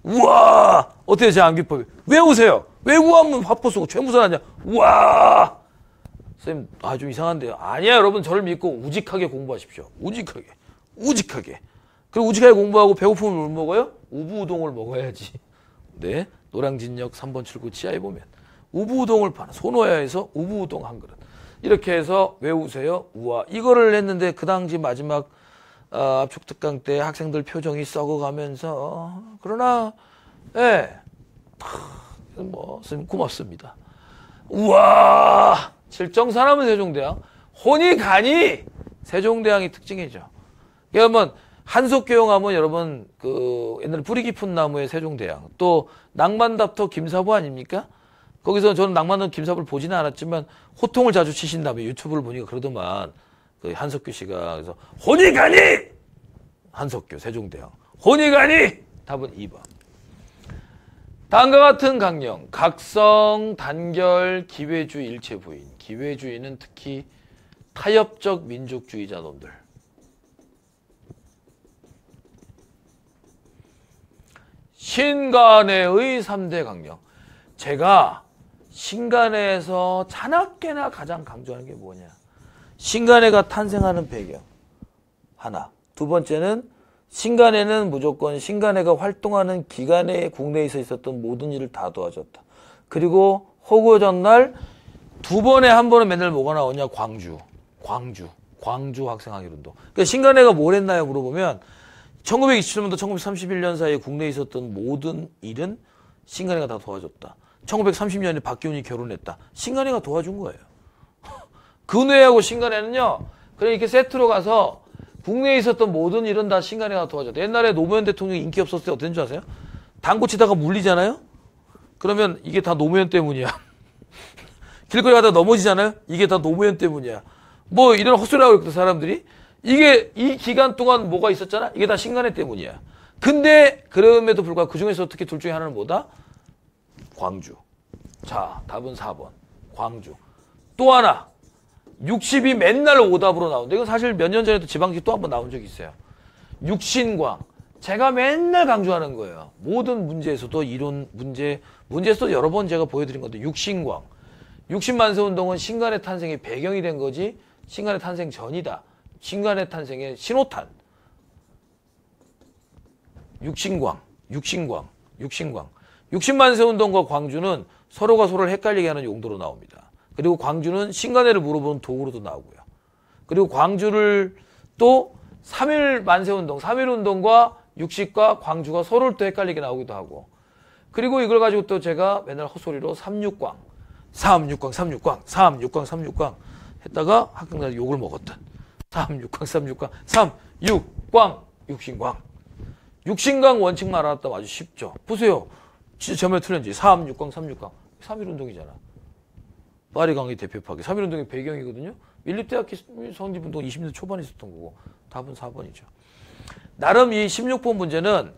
우와! 어때요, 제 암기법이? 외우세요. 외구하면 화포 쓰고 최무선 하냐? 우와! 선생님, 좀 이상한데요. 아니야, 여러분. 저를 믿고 우직하게 공부하십시오. 우직하게. 그리고 우직하게 공부하고 배고프면 뭘 먹어요? 우부우동을 먹어야지. 네. 노량진역 3번 출구 지하에 보면 우부우동을 파는 손호야에서 우부우동 한 그릇. 이렇게 해서 외우세요. 우와. 이거를 했는데 그 당시 마지막 압축특강 때 학생들 표정이 썩어가면서 그러나 뭐 선생님 고맙습니다. 우와. 칠정사람은 세종대왕. 혼이 가니 세종대왕이 특징이죠. 그러면 한속교영하면 여러분 그 옛날에 뿌리 깊은 나무의 세종대왕, 또 낭만답터 김사부 아닙니까? 거기서 저는 낭만은 김사부를 보지는 않았지만 호통을 자주 치신 다음에 유튜브를 보니까 그러더만 그 한석규 씨가 그래서 혼이 가니 한석규 세종대왕 혼이 가니 답은 2번. 다음과 같은 강령 각성 단결 기회주의 일체 부인. 기회주의는 특히 타협적 민족주의자 놈들. 신간회의 3대 강령. 제가 신간회에서 자나깨나 가장 강조하는 게 뭐냐. 신간회가 탄생하는 배경. 하나. 두 번째는 신간회는 무조건 신간회가 활동하는 기간에 국내에서 있었던 모든 일을 다 도와줬다. 그리고 허구 전날 두 번에 한 번은 맨날 뭐가 나오냐. 광주 학생학일운동. 그러니까 신간회가 뭘 했나요? 물어보면 1927년부터 1931년 사이에 국내에 있었던 모든 일은 신간회가 다 도와줬다. 1930년에 박기훈이 결혼했다. 신간회가 도와준 거예요. 근회하고 신간회는요. 그냥 이렇게 세트로 가서 국내에 있었던 모든 일은 다 신간회가 도와줬다. 옛날에 노무현 대통령이 인기 없었을 때 어땠는 줄 아세요? 당구 치다가 물리잖아요? 그러면 이게 다 노무현 때문이야. 길거리 가다 넘어지잖아요. 이게 다 노무현 때문이야. 뭐 이런 헛소리하고 있거든 사람들이. 이게 이 기간 동안 뭐가 있었잖아. 이게 다 신간의 때문이야. 근데 그럼에도 불구하고 그중에서 어떻게 둘 중에 하나는 뭐다? 광주. 자, 답은 4번. 광주. 또 하나. 60이 맨날 오답으로 나오는데 이건 사실 몇 년 전에도 지방직 또 한 번 나온 적이 있어요. 육신광. 제가 맨날 강조하는 거예요. 모든 문제에서도 이론 문제에서도 여러 번 제가 보여드린 건데 육신광. 육신만세운동은 신간의 탄생의 배경이 된 거지 신간의 탄생 전이다. 신간의 탄생의 신호탄. 육신광. 육신만세운동과 광주는 서로가 서로를 헷갈리게 하는 용도로 나옵니다. 그리고 광주는 신간회를 물어보는 도구로도 나오고요. 그리고 광주를 또 3.1 만세운동, 3.1운동과 육식과 광주가 서로를 또 헷갈리게 나오기도 하고 그리고 이걸 가지고 또 제가 맨날 헛소리로 3.6광 했다가 학생들 욕을 먹었던 3.6광 3.6광 육신광 육신광 원칙만 알았다면 아주 쉽죠. 보세요. 진짜 제말 틀렸지. 3.6광 3.1운동이잖아. 파리강의 대표 파괴. 3.1운동의 배경이거든요. 밀립대학교 성립운동 20년대 초반에 있었던 거고 답은 4번이죠. 나름 이 16번 문제는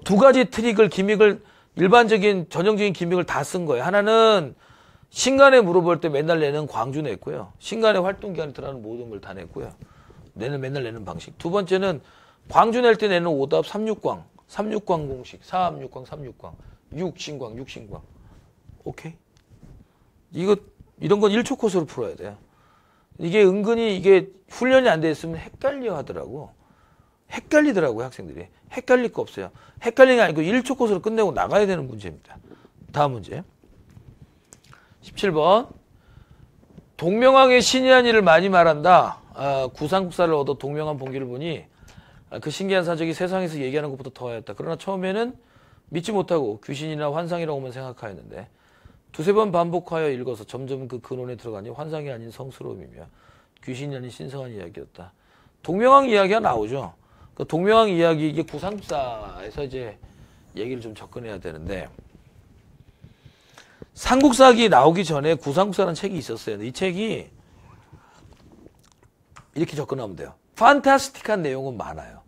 두 가지 트릭을 기믹을 일반적인 전형적인 기믹을 다 쓴 거예요. 하나는 신간에 물어볼 때 맨날 내는 광주 냈고요. 신간의 활동 기간에 들어가는 모든 걸 다 냈고요. 맨날 내는 방식. 두 번째는 광주 낼 때 내는 오답 3.6광 공식 3.6광 육신광 오케이. 이런 건 1초 코스로 풀어야 돼요. 이게 은근히 이게 훈련이 안 돼 있으면 헷갈려 하더라고. 헷갈리더라고요, 학생들이. 헷갈릴 거 없어요. 헷갈리는 게 아니고 1초 코스로 끝내고 나가야 되는 문제입니다. 다음 문제. 17번. 동명왕의 신이한 일을 많이 말한다. 구상국사를 얻어 동명왕 봉기를 보니 그 신기한 사적이 세상에서 얘기하는 것보다 더하였다. 그러나 처음에는 믿지 못하고 귀신이나 환상이라고만 생각하였는데 두세 번 반복하여 읽어서 점점 그 근원에 들어가니 환상이 아닌 성스러움이며 귀신이 아닌 신성한 이야기였다. 동명왕 이야기가 나오죠. 그 동명왕 이야기 이게 구상국사에서 이제 얘기를 좀 접근해야 되는데 삼국사기 나오기 전에 구상국사라는 책이 있었어요. 이 책이 이렇게 접근하면 돼요. 판타스틱한 내용은 많아요.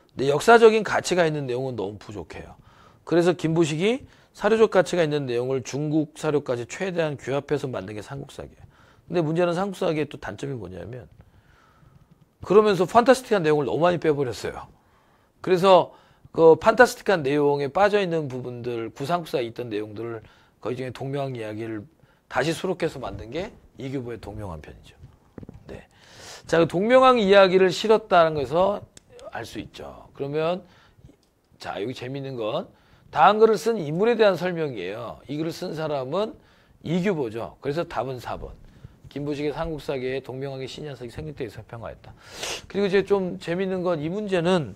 근데 역사적인 가치가 있는 내용은 너무 부족해요. 그래서 김부식이 사료적 가치가 있는 내용을 중국 사료까지 최대한 규합해서 만든 게 삼국사기예요. 근데 문제는 삼국사기의 또 단점이 뭐냐면 그러면서 판타스틱한 내용을 너무 많이 빼버렸어요. 그래서 그 판타스틱한 내용에 빠져있는 부분들, 구상국사에 있던 내용들을 거의 중에 동명왕 이야기를 다시 수록해서 만든 게 이규보의 동명왕 편이죠. 네. 자, 그 동명왕 이야기를 실었다는 것에서 알 수 있죠. 그러면 자, 여기 재밌는 건 다음 글을 쓴 인물에 대한 설명이에요. 이 글을 쓴 사람은 이규보죠. 그래서 답은 4번. 김부식의 삼국사기에 동명왕의 신현석이 생긴 때에서 평가했다. 그리고 이제 좀 재밌는 건 이 문제는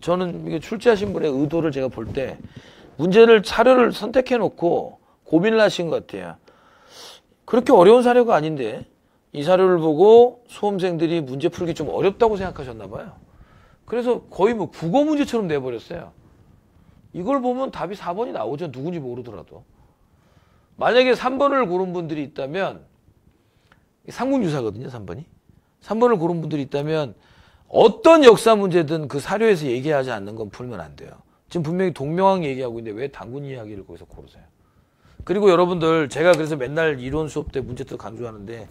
저는 이게 출제하신 분의 의도를 제가 볼 때 문제를 사료를 선택해 놓고 고민을 하신 것 같아요. 그렇게 어려운 사료가 아닌데 이 사료를 보고 수험생들이 문제 풀기 좀 어렵다고 생각하셨나 봐요. 그래서 거의 뭐 국어 문제처럼 내버렸어요. 이걸 보면 답이 4번이 나오죠. 누군지 모르더라도. 만약에 3번을 고른 분들이 있다면 삼국유사거든요. 3번이. 3번을 고른 분들이 있다면 어떤 역사 문제든 그 사료에서 얘기하지 않는 건 풀면 안 돼요. 지금 분명히 동명왕 얘기하고 있는데 왜 당군 이야기를 거기서 고르세요? 그리고 여러분들 제가 그래서 맨날 이론 수업 때 문제도 강조하는데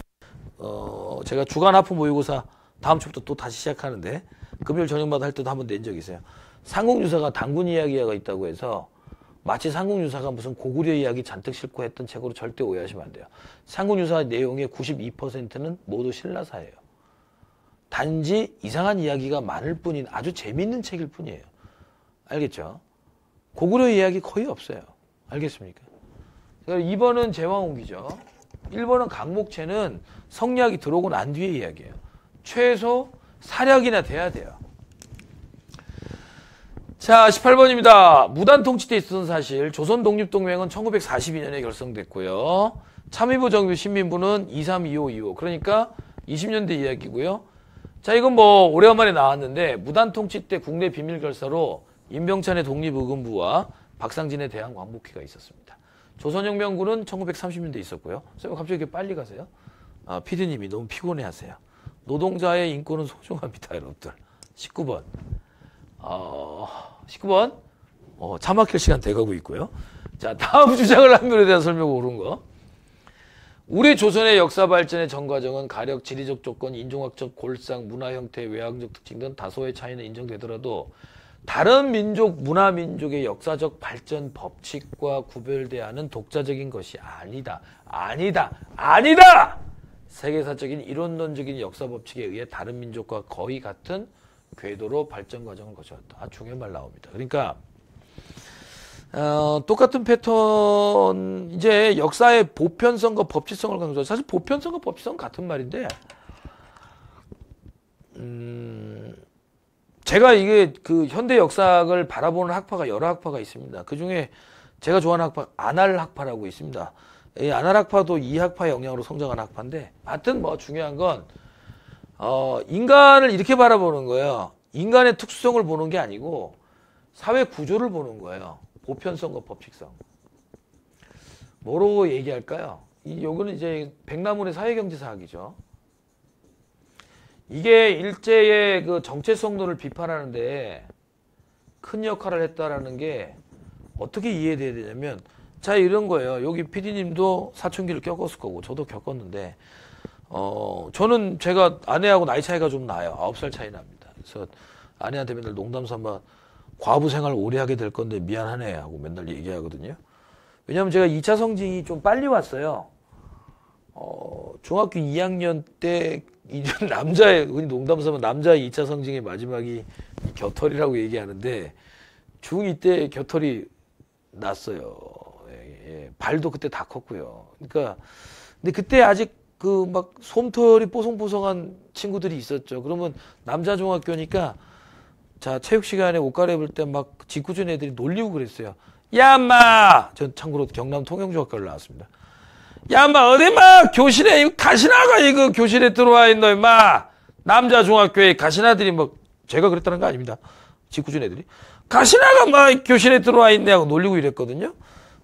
제가 주간 하프 모의고사 다음 주부터 또 다시 시작하는데 금요일 저녁마다 할 때도 한번 낸 적이 있어요. 삼국유사가 당군 이야기가 있다고 해서 마치 삼국유사가 무슨 고구려 이야기 잔뜩 싣고 했던 책으로 절대 오해하시면 안 돼요. 삼국유사 내용의 92%는 모두 신라사예요. 단지 이상한 이야기가 많을 뿐인 아주 재밌는 책일 뿐이에요. 알겠죠? 고구려 이야기 거의 없어요. 알겠습니까? 2번은 제왕옥이죠. 1번은 강목체는 성리학이 들어오고 난 뒤의 이야기예요. 최소 사략이나 돼야 돼요. 자, 18번입니다. 무단 통치 때 있었던 사실. 조선 독립동맹은 1942년에 결성됐고요. 참의부 정부 신민부는 232525. 그러니까 20년대 이야기고요. 자, 이건 뭐 오래간만에 나왔는데 무단 통치 때 국내 비밀 결사로 임병찬의 독립의금부와 박상진에 대한 광복회가 있었습니다. 조선혁명군은 1930년대 있었고요. 선생님 갑자기 이렇게 빨리 가세요? PD님이 너무 피곤해 하세요. 노동자의 인권은 소중합니다, 여러분들. 19번. 19번. 차 막힐 시간 돼가고 있고요. 자, 다음 주장을 한면에 대한 설명 옳은 거. 우리 조선의 역사 발전의 전 과정은 가력, 지리적 조건, 인종학적 골상, 문화 형태, 외향적 특징 등 다소의 차이는 인정되더라도 다른 민족, 문화 민족의 역사적 발전 법칙과 구별대하는 독자적인 것이 아니다. 세계사적인 이론론적인 역사 법칙에 의해 다른 민족과 거의 같은 궤도로 발전 과정을 거쳤다. 중요한 말 나옵니다. 그러니까 똑같은 패턴, 이제 역사의 보편성과 법칙성을 강조하죠. 사실 보편성과 법칙성은 같은 말인데, 제가 이게 그 현대 역사를 바라보는 학파가 여러 학파가 있습니다. 그 중에 제가 좋아하는 학파, 아날 학파라고 있습니다. 이 아날 학파도 이 학파의 영향으로 성장한 학파인데, 하여튼 뭐 중요한 건, 인간을 이렇게 바라보는 거예요. 인간의 특수성을 보는 게 아니고, 사회 구조를 보는 거예요. 보편성과 법칙성. 뭐라고 얘기할까요? 요거는 이제 백나문의 사회경제사학이죠. 이게 일제의 그 정체성론을 비판하는데 큰 역할을 했다라는 게 어떻게 이해돼야 되냐면, 자, 이런 거예요. 여기 PD님도 사춘기를 겪었을 거고 저도 겪었는데, 저는 제가 아내하고 나이 차이가 좀 나요. 9살 차이 납니다. 그래서 아내한테 맨날 농담 삼아 과부 생활 오래 하게 될 건데 미안하네 하고 맨날 얘기하거든요. 왜냐면 제가 2차 성징이 좀 빨리 왔어요. 중학교 2학년 때 남자의, 농담 삼아 남자의 2차 성징의 마지막이 겨털이라고 얘기하는데, 중2 때 겨털이 났어요. 예. 발도 그때 다 컸고요. 그러니까 근데 그때 아직 그 막 솜털이 뽀송뽀송한 친구들이 있었죠. 그러면 남자 중학교니까, 자, 체육 시간에 옷 갈아입을 때 막 직구준 애들이 놀리고 그랬어요. 야, 인마! 전 참고로 경남 통영중학교를 나왔습니다. 야, 인마, 어디 막 교실에, 이거 가시나가 이거 교실에 들어와 있노, 인마! 남자 중학교에 가시나들이 뭐, 제가 그랬다는 거 아닙니다. 직구준 애들이. 가시나가 막 교실에 들어와 있네 하고 놀리고 이랬거든요.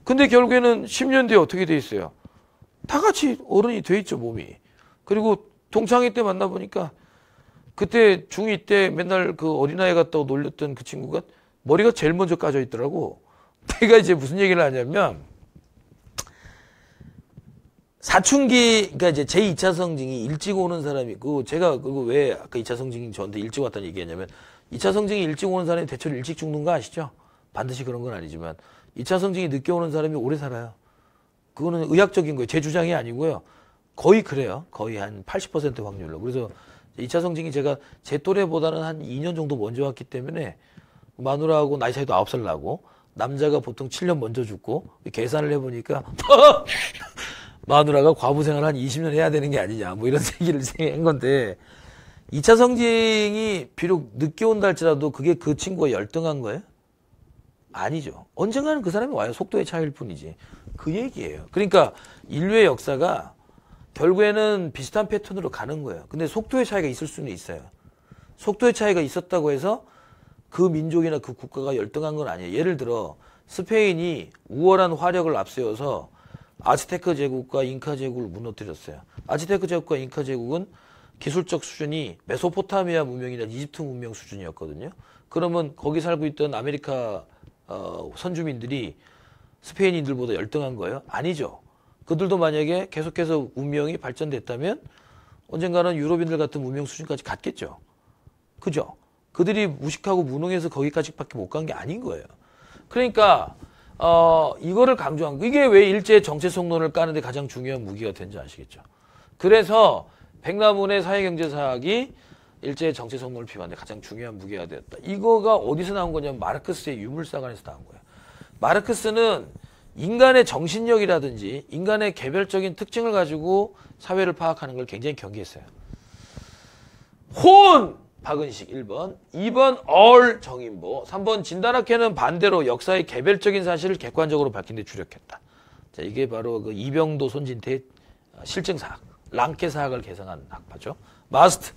근데 결국에는 10년 뒤에 어떻게 돼 있어요? 다 같이 어른이 돼 있죠, 몸이. 그리고 동창회 때 만나보니까, 그때 중2 때 맨날 그 어린아이 같다고 놀렸던 그 친구가 머리가 제일 먼저 까져 있더라고. 내가 이제 무슨 얘기를 하냐면, 사춘기, 그러니까 이제 제 2차 성징이 일찍 오는 사람이 있고, 제가 그거 왜 아까 2차 성징이 저한테 일찍 왔다는 얘기했냐면, 2차 성징이 일찍 오는 사람이 대체로 일찍 죽는 거 아시죠? 반드시 그런 건 아니지만, 2차 성징이 늦게 오는 사람이 오래 살아요. 그거는 의학적인 거예요. 제 주장이 아니고요. 거의 그래요. 거의 한 80% 확률로. 그래서 2차 성징이 제가 제 또래보다는 한 2년 정도 먼저 왔기 때문에, 마누라하고 나이 차이도 9살 나고, 남자가 보통 7년 먼저 죽고, 계산을 해보니까 마누라가 과부 생활 한 20년 해야 되는 게 아니냐, 뭐 이런 얘기를 한 건데, 2차 성징이 비록 늦게 온다 할지라도 그게 그 친구가 열등한 거예요? 아니죠. 언젠가는 그 사람이 와요. 속도의 차이일 뿐이지. 그 얘기예요. 그러니까 인류의 역사가 결국에는 비슷한 패턴으로 가는 거예요. 근데 속도의 차이가 있을 수는 있어요. 속도의 차이가 있었다고 해서 그 민족이나 그 국가가 열등한 건 아니에요. 예를 들어 스페인이 우월한 화력을 앞세워서 아즈테크 제국과 잉카 제국을 무너뜨렸어요. 아즈테크 제국과 잉카 제국은 기술적 수준이 메소포타미아 문명이나 이집트 문명 수준이었거든요. 그러면 거기 살고 있던 아메리카 선주민들이 스페인인들보다 열등한 거예요? 아니죠. 그들도 만약에 계속해서 문명이 발전됐다면 언젠가는 유럽인들 같은 문명 수준까지 갔겠죠. 그죠? 그들이 무식하고 무능해서 거기까지밖에 못 간 게 아닌 거예요. 그러니까 이거를 강조한 거. 이게 왜 일제의 정체성론을 까는데 가장 중요한 무기가 된지 아시겠죠? 그래서 백나문의 사회경제사학이 일제의 정체성론을 비판하는데 가장 중요한 무기가 되었다. 이거가 어디서 나온 거냐면 마르크스의 유물사관에서 나온 거예요. 마르크스는 인간의 정신력이라든지 인간의 개별적인 특징을 가지고 사회를 파악하는 걸 굉장히 경계했어요. 혼! 박은식 1번, 2번 얼 정인보, 3번 진단학회는 반대로 역사의 개별적인 사실을 객관적으로 밝힌 데 주력했다. 자, 이게 바로 그 이병도 손진태의 실증사학, 랑케사학을 개성한 학파죠. 마스트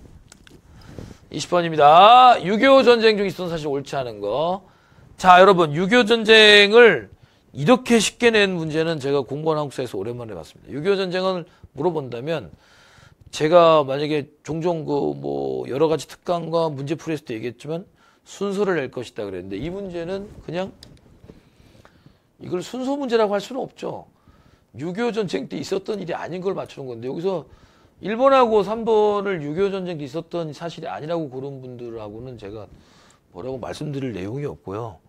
20번입니다. 6.25 전쟁 중 있었던 사실 옳지 않은 거. 자, 여러분, 6.25 전쟁을 이렇게 쉽게 낸 문제는 제가 공무원 한국사에서 오랜만에 봤습니다. 6.25 전쟁을 물어본다면 제가 만약에 종종 여러 가지 특강과 문제풀이에서 도 얘기했지만 순서를 낼 것이다 그랬는데 이 문제는 그냥 이걸 순서 문제라고 할 수는 없죠. 6.25 전쟁 때 있었던 일이 아닌 걸 맞추는 건데 여기서 1번하고 3번을 6.25 전쟁 때 있었던 사실이 아니라고 고른 분들하고는 제가 뭐라고 말씀드릴 내용이 없고요.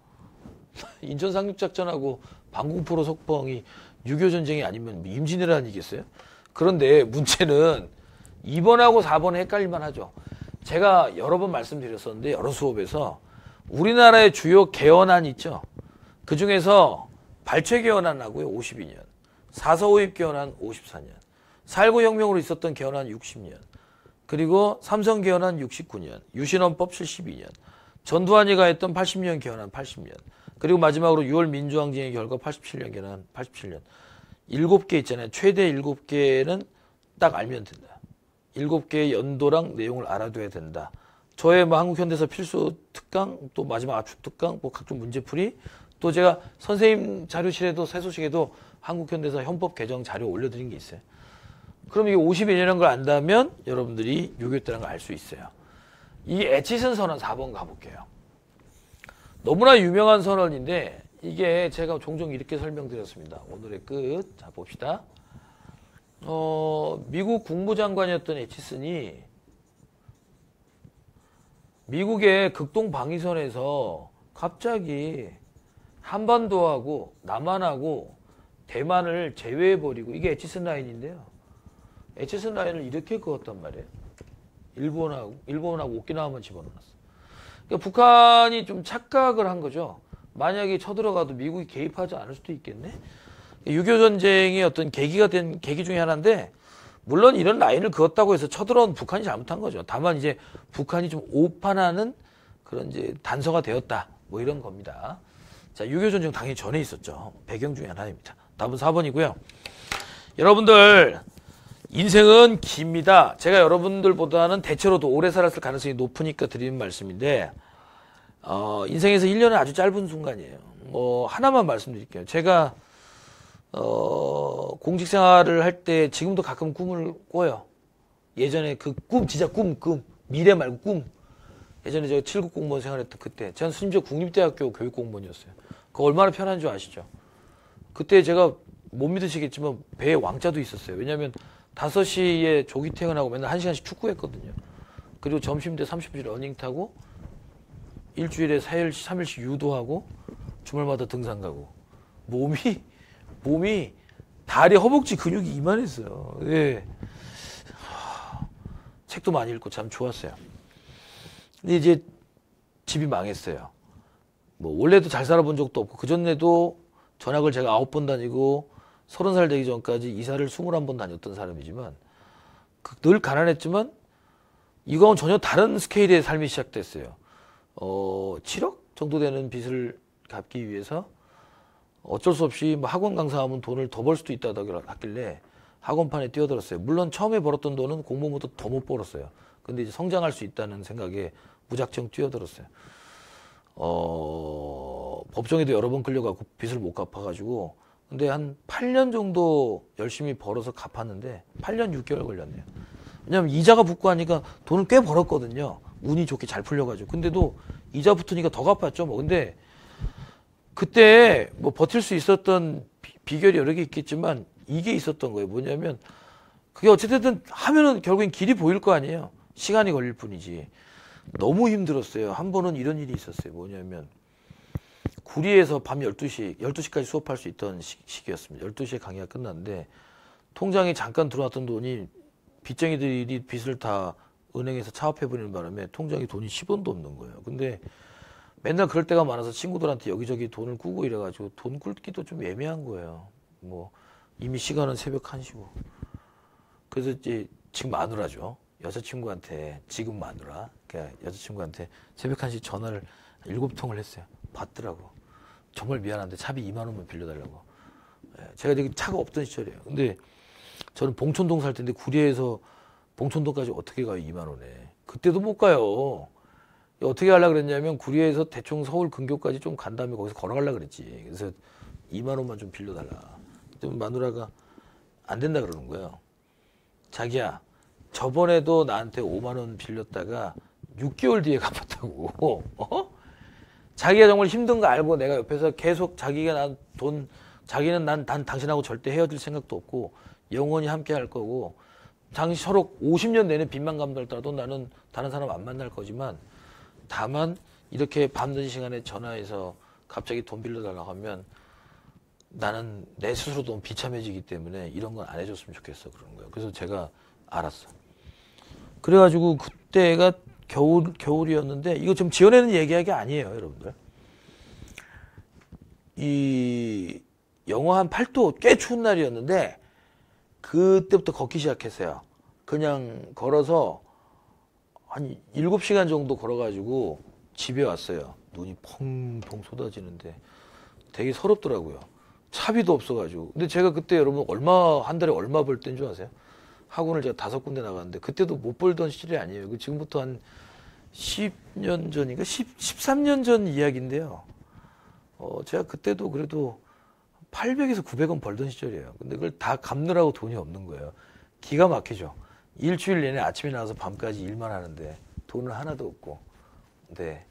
인천 상륙작전하고 방공포로 석방이 6.25 전쟁이 아니면 임진왜란 이겠어요? 그런데 문제는 2번하고 4번은 헷갈릴만 하죠. 제가 여러 번 말씀드렸었는데 여러 수업에서 우리나라의 주요 개헌안 있죠. 그 중에서 발췌 개헌안하고요 52년, 4.4 5.입 개헌안 54년, 4.19 혁명으로 있었던 개헌안 60년, 그리고 삼성 개헌안 69년, 유신헌법 72년, 전두환이가 했던 80년 개헌안 80년, 그리고 마지막으로 6월 민주항쟁의 결과 87년 개헌안 87년. 7개 있잖아요. 최대 7개는 딱 알면 된다. 7개의 연도랑 내용을 알아둬야 된다. 저의 한국현대사 필수 특강, 또 마지막 압축 특강, 각종 문제풀이, 또 제가 선생님 자료실에도 새소식에도 한국현대사 헌법 개정 자료 올려드린 게 있어요. 그럼 이게 52년이라는 걸 안다면 여러분들이 6.25 때라는 걸 알 수 있어요. 이게 에치슨 선언 4번 가볼게요. 너무나 유명한 선언인데 이게 제가 종종 이렇게 설명드렸습니다. 오늘의 끝. 자, 봅시다. 미국 국무장관이었던 에치슨이 미국의 극동 방위선에서 갑자기 한반도하고 남한하고 대만을 제외해버리고 이게 에치슨 라인인데요. 에치슨 라인을 이렇게 그었단 말이에요. 일본하고 오키나와만 집어넣었어. 그러니까 북한이 좀 착각을 한 거죠. 만약에 쳐들어가도 미국이 개입하지 않을 수도 있겠네. 6.25 전쟁의 어떤 계기가 된 계기 중에 하나인데 물론 이런 라인을 그었다고 해서 쳐들어온 북한이 잘못한 거죠. 다만 이제 북한이 좀 오판하는 그런 이제 단서가 되었다. 뭐 이런 겁니다. 자, 6.25 전쟁 당연히 전에 있었죠. 배경 중에 하나입니다. 답은 4번이고요. 여러분들 인생은 깁니다. 제가 여러분들보다는 대체로도 오래 살았을 가능성이 높으니까 드리는 말씀인데 인생에서 1년은 아주 짧은 순간이에요. 하나만 말씀드릴게요. 제가 공직 생활을 할 때 지금도 가끔 꿈을 꿔요. 예전에 그 꿈 진짜 꿈 미래 말고 꿈. 예전에 제가 7급 공무원 생활했던 그때 저는 심지어 국립대학교 교육공무원이었어요. 그거 얼마나 편한 줄 아시죠? 그때 제가 못 믿으시겠지만 배에 왕자도 있었어요. 왜냐하면 5시에 조기 퇴근하고 맨날 1시간씩 축구했거든요. 그리고 점심 때 30분 러닝 타고 일주일에 3일씩 유도하고 주말마다 등산 가고 몸이 다리 허벅지 근육이 이만했어요. 예. 책도 많이 읽고 참 좋았어요. 근데 이제 집이 망했어요. 원래도 잘 살아본 적도 없고 그전에도 전학을 제가 9번 다니고 30살 되기 전까지 이사를 21번 다녔던 사람이지만 늘 가난했지만 이거는 전혀 다른 스케일의 삶이 시작됐어요. 7억 정도 되는 빚을 갚기 위해서 어쩔 수 없이 학원 강사하면 돈을 더 벌 수도 있다 하길래 학원판에 뛰어들었어요. 물론 처음에 벌었던 돈은 공무원보다 더 못 벌었어요. 근데 이제 성장할 수 있다는 생각에 무작정 뛰어들었어요. 법정에도 여러 번 끌려가고 빚을 못 갚아가지고 근데 한 8년 정도 열심히 벌어서 갚았는데 8년 6개월 걸렸네요. 왜냐면 이자가 붙고 하니까 돈을 꽤 벌었거든요. 운이 좋게 잘 풀려가지고. 근데도 이자 붙으니까 더 갚았죠. 근데 그때 버틸 수 있었던 비결이 여러 개 있겠지만 이게 있었던 거예요. 뭐냐면 그게 어쨌든 하면은 결국엔 길이 보일 거 아니에요. 시간이 걸릴 뿐이지. 너무 힘들었어요. 한 번은 이런 일이 있었어요. 뭐냐면 구리에서 밤 12시까지 수업할 수 있던 시기였습니다. 12시에 강의가 끝났는데 통장에 잠깐 들어왔던 돈이 빚쟁이들이 빚을 다 은행에서 차압해버리는 바람에 통장에 돈이 10원도 없는 거예요. 근데 맨날 그럴 때가 많아서 친구들한테 여기저기 돈을 꾸고 이래가지고 돈 꿀기도 좀 애매한 거예요. 이미 시간은 새벽 1시고. 그래서 이제 지금 마누라죠. 여자친구한테 지금 마누라. 그러니까 여자친구한테 새벽 1시 전화를 7통을 했어요. 받더라고. 정말 미안한데 차비 2만 원만 빌려달라고. 제가 되게 차가 없던 시절이에요. 근데 저는 봉천동 살 텐데 구리에서 봉천동까지 어떻게 가요? 2만 원에. 그때도 못 가요. 어떻게 하려고 그랬냐면 구리에서 대충 서울 근교까지 좀 간 다음에 거기서 걸어가려고 그랬지. 그래서 2만 원만 좀 빌려달라. 좀 마누라가 안 된다 그러는 거예요. 자기야, 저번에도 나한테 5만 원 빌렸다가 6개월 뒤에 갚았다고. 어? 자기가 정말 힘든 거 알고 내가 옆에서 계속 자기가 자기는 난 당신하고 절대 헤어질 생각도 없고 영원히 함께 할 거고 당신 서로 50년 내내 빚만 갚더라도 나는 다른 사람 안 만날 거지만 다만 이렇게 밤늦은 시간에 전화해서 갑자기 돈 빌려달라고 하면 나는 내 스스로 너무 비참해지기 때문에 이런 건 안 해줬으면 좋겠어 그러는 거예요. 그래서 제가 알았어. 그래가지고 그때가 겨울이었는데 이거 좀 지어내는 얘기하기 아니에요, 여러분들. 이 영하 한 8도 꽤 추운 날이었는데 그때부터 걷기 시작했어요. 그냥 걸어서 한 7시간 정도 걸어가지고 집에 왔어요. 눈이 펑펑 쏟아지는데 되게 서럽더라고요. 차비도 없어가지고. 근데 제가 그때 여러분 한 달에 얼마 벌 때인 줄 아세요? 학원을 제가 5군데 나갔는데 그때도 못 벌던 시절이 아니에요. 지금부터 한 10년 전인가 13년 전 이야기인데요. 제가 그때도 그래도 800에서 900원 벌던 시절이에요. 근데 그걸 다 갚느라고 돈이 없는 거예요. 기가 막히죠. 일주일 내내 아침에 나와서 밤까지 일만 하는데 돈은 하나도 없고. 네.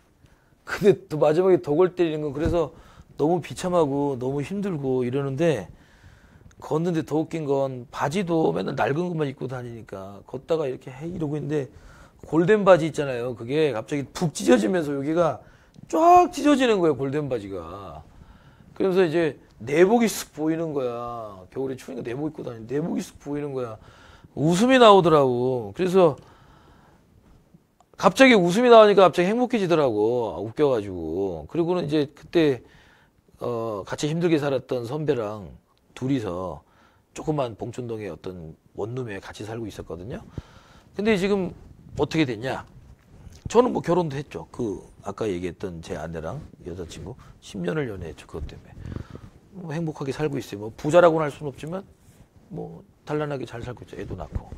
근데 또 마지막에 더 골 때리는 건 그래서 너무 비참하고 너무 힘들고 이러는데 걷는데 더 웃긴 건 바지도 맨날 낡은 것만 입고 다니니까 걷다가 이렇게 이러고 있는데 골덴 바지 있잖아요. 그게 갑자기 푹 찢어지면서 여기가 쫙 찢어지는 거예요. 골덴 바지가. 그러면서 이제 내복이 쓱 보이는 거야. 겨울에 추우니까 내복 입고 다니는데 내복이 쓱 보이는 거야. 웃음이 나오더라고. 그래서 갑자기 웃음이 나오니까 갑자기 행복해지더라고. 웃겨가지고. 그리고는 이제 그때 같이 힘들게 살았던 선배랑 둘이서 조그만 봉천동의 어떤 원룸에 같이 살고 있었거든요. 근데 지금 어떻게 됐냐? 저는 뭐 결혼도 했죠. 아까 얘기했던 제 아내랑 여자친구 10년을 연애했죠. 그것 때문에. 뭐 행복하게 살고 있어요. 뭐 부자라고는 할 수는 없지만 뭐 단란하게 잘 살고 있죠. 애도 낳고.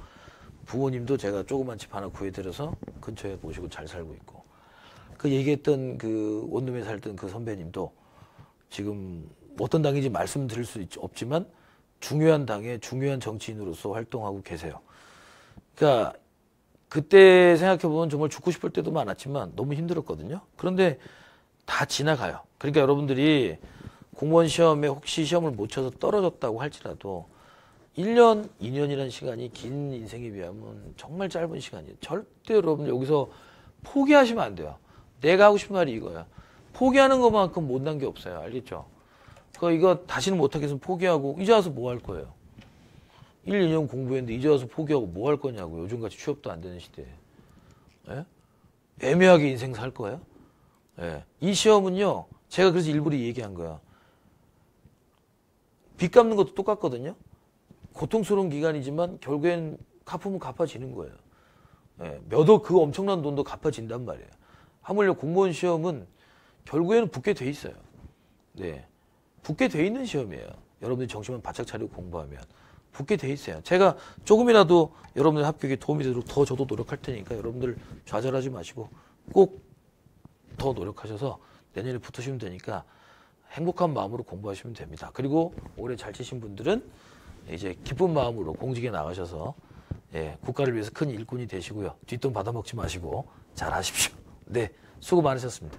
부모님도 제가 조그만 집 하나 구해드려서 근처에 모시고 잘 살고 있고. 그 얘기했던 그 원룸에 살던 그 선배님도 지금 어떤 당인지 말씀드릴 수 없지만 중요한 당의 중요한 정치인으로서 활동하고 계세요. 그러니까 그때 생각해보면 정말 죽고 싶을 때도 많았지만 너무 힘들었거든요. 그런데 다 지나가요. 그러니까 여러분들이 공무원 시험에 혹시 시험을 못 쳐서 떨어졌다고 할지라도 1년, 2년이라는 시간이 긴 인생에 비하면 정말 짧은 시간이에요. 절대 여러분 여기서 포기하시면 안 돼요. 내가 하고 싶은 말이 이거야. 포기하는 것만큼 못난 게 없어요. 알겠죠? 이거 다시는 못하겠으면 포기하고 이제 와서 뭐 할 거예요? 1, 2년 공부했는데 이제 와서 포기하고 뭐 할 거냐고. 요즘같이 취업도 안 되는 시대에. 예? 애매하게 인생 살 거예요? 예. 이 시험은요. 제가 그래서 일부러 얘기한 거야. 빚 갚는 것도 똑같거든요. 고통스러운 기간이지만 결국엔 갚으면 갚아지는 거예요. 예. 그 엄청난 돈도 갚아진단 말이에요. 하물며 공무원 시험은 결국에는 붙게 돼 있어요. 네. 붙게 돼 있는 시험이에요. 여러분들이 정신만 바짝 차리고 공부하면. 붙게 돼 있어요. 제가 조금이라도 여러분들 합격에 도움이 되도록 더 저도 노력할 테니까 여러분들 좌절하지 마시고 꼭 더 노력하셔서 내년에 붙으시면 되니까 행복한 마음으로 공부하시면 됩니다. 그리고 올해 잘 치신 분들은 이제 기쁜 마음으로 공직에 나가셔서 국가를 위해서 큰 일꾼이 되시고요. 뒷돈 받아먹지 마시고 잘 하십시오. 네, 수고 많으셨습니다.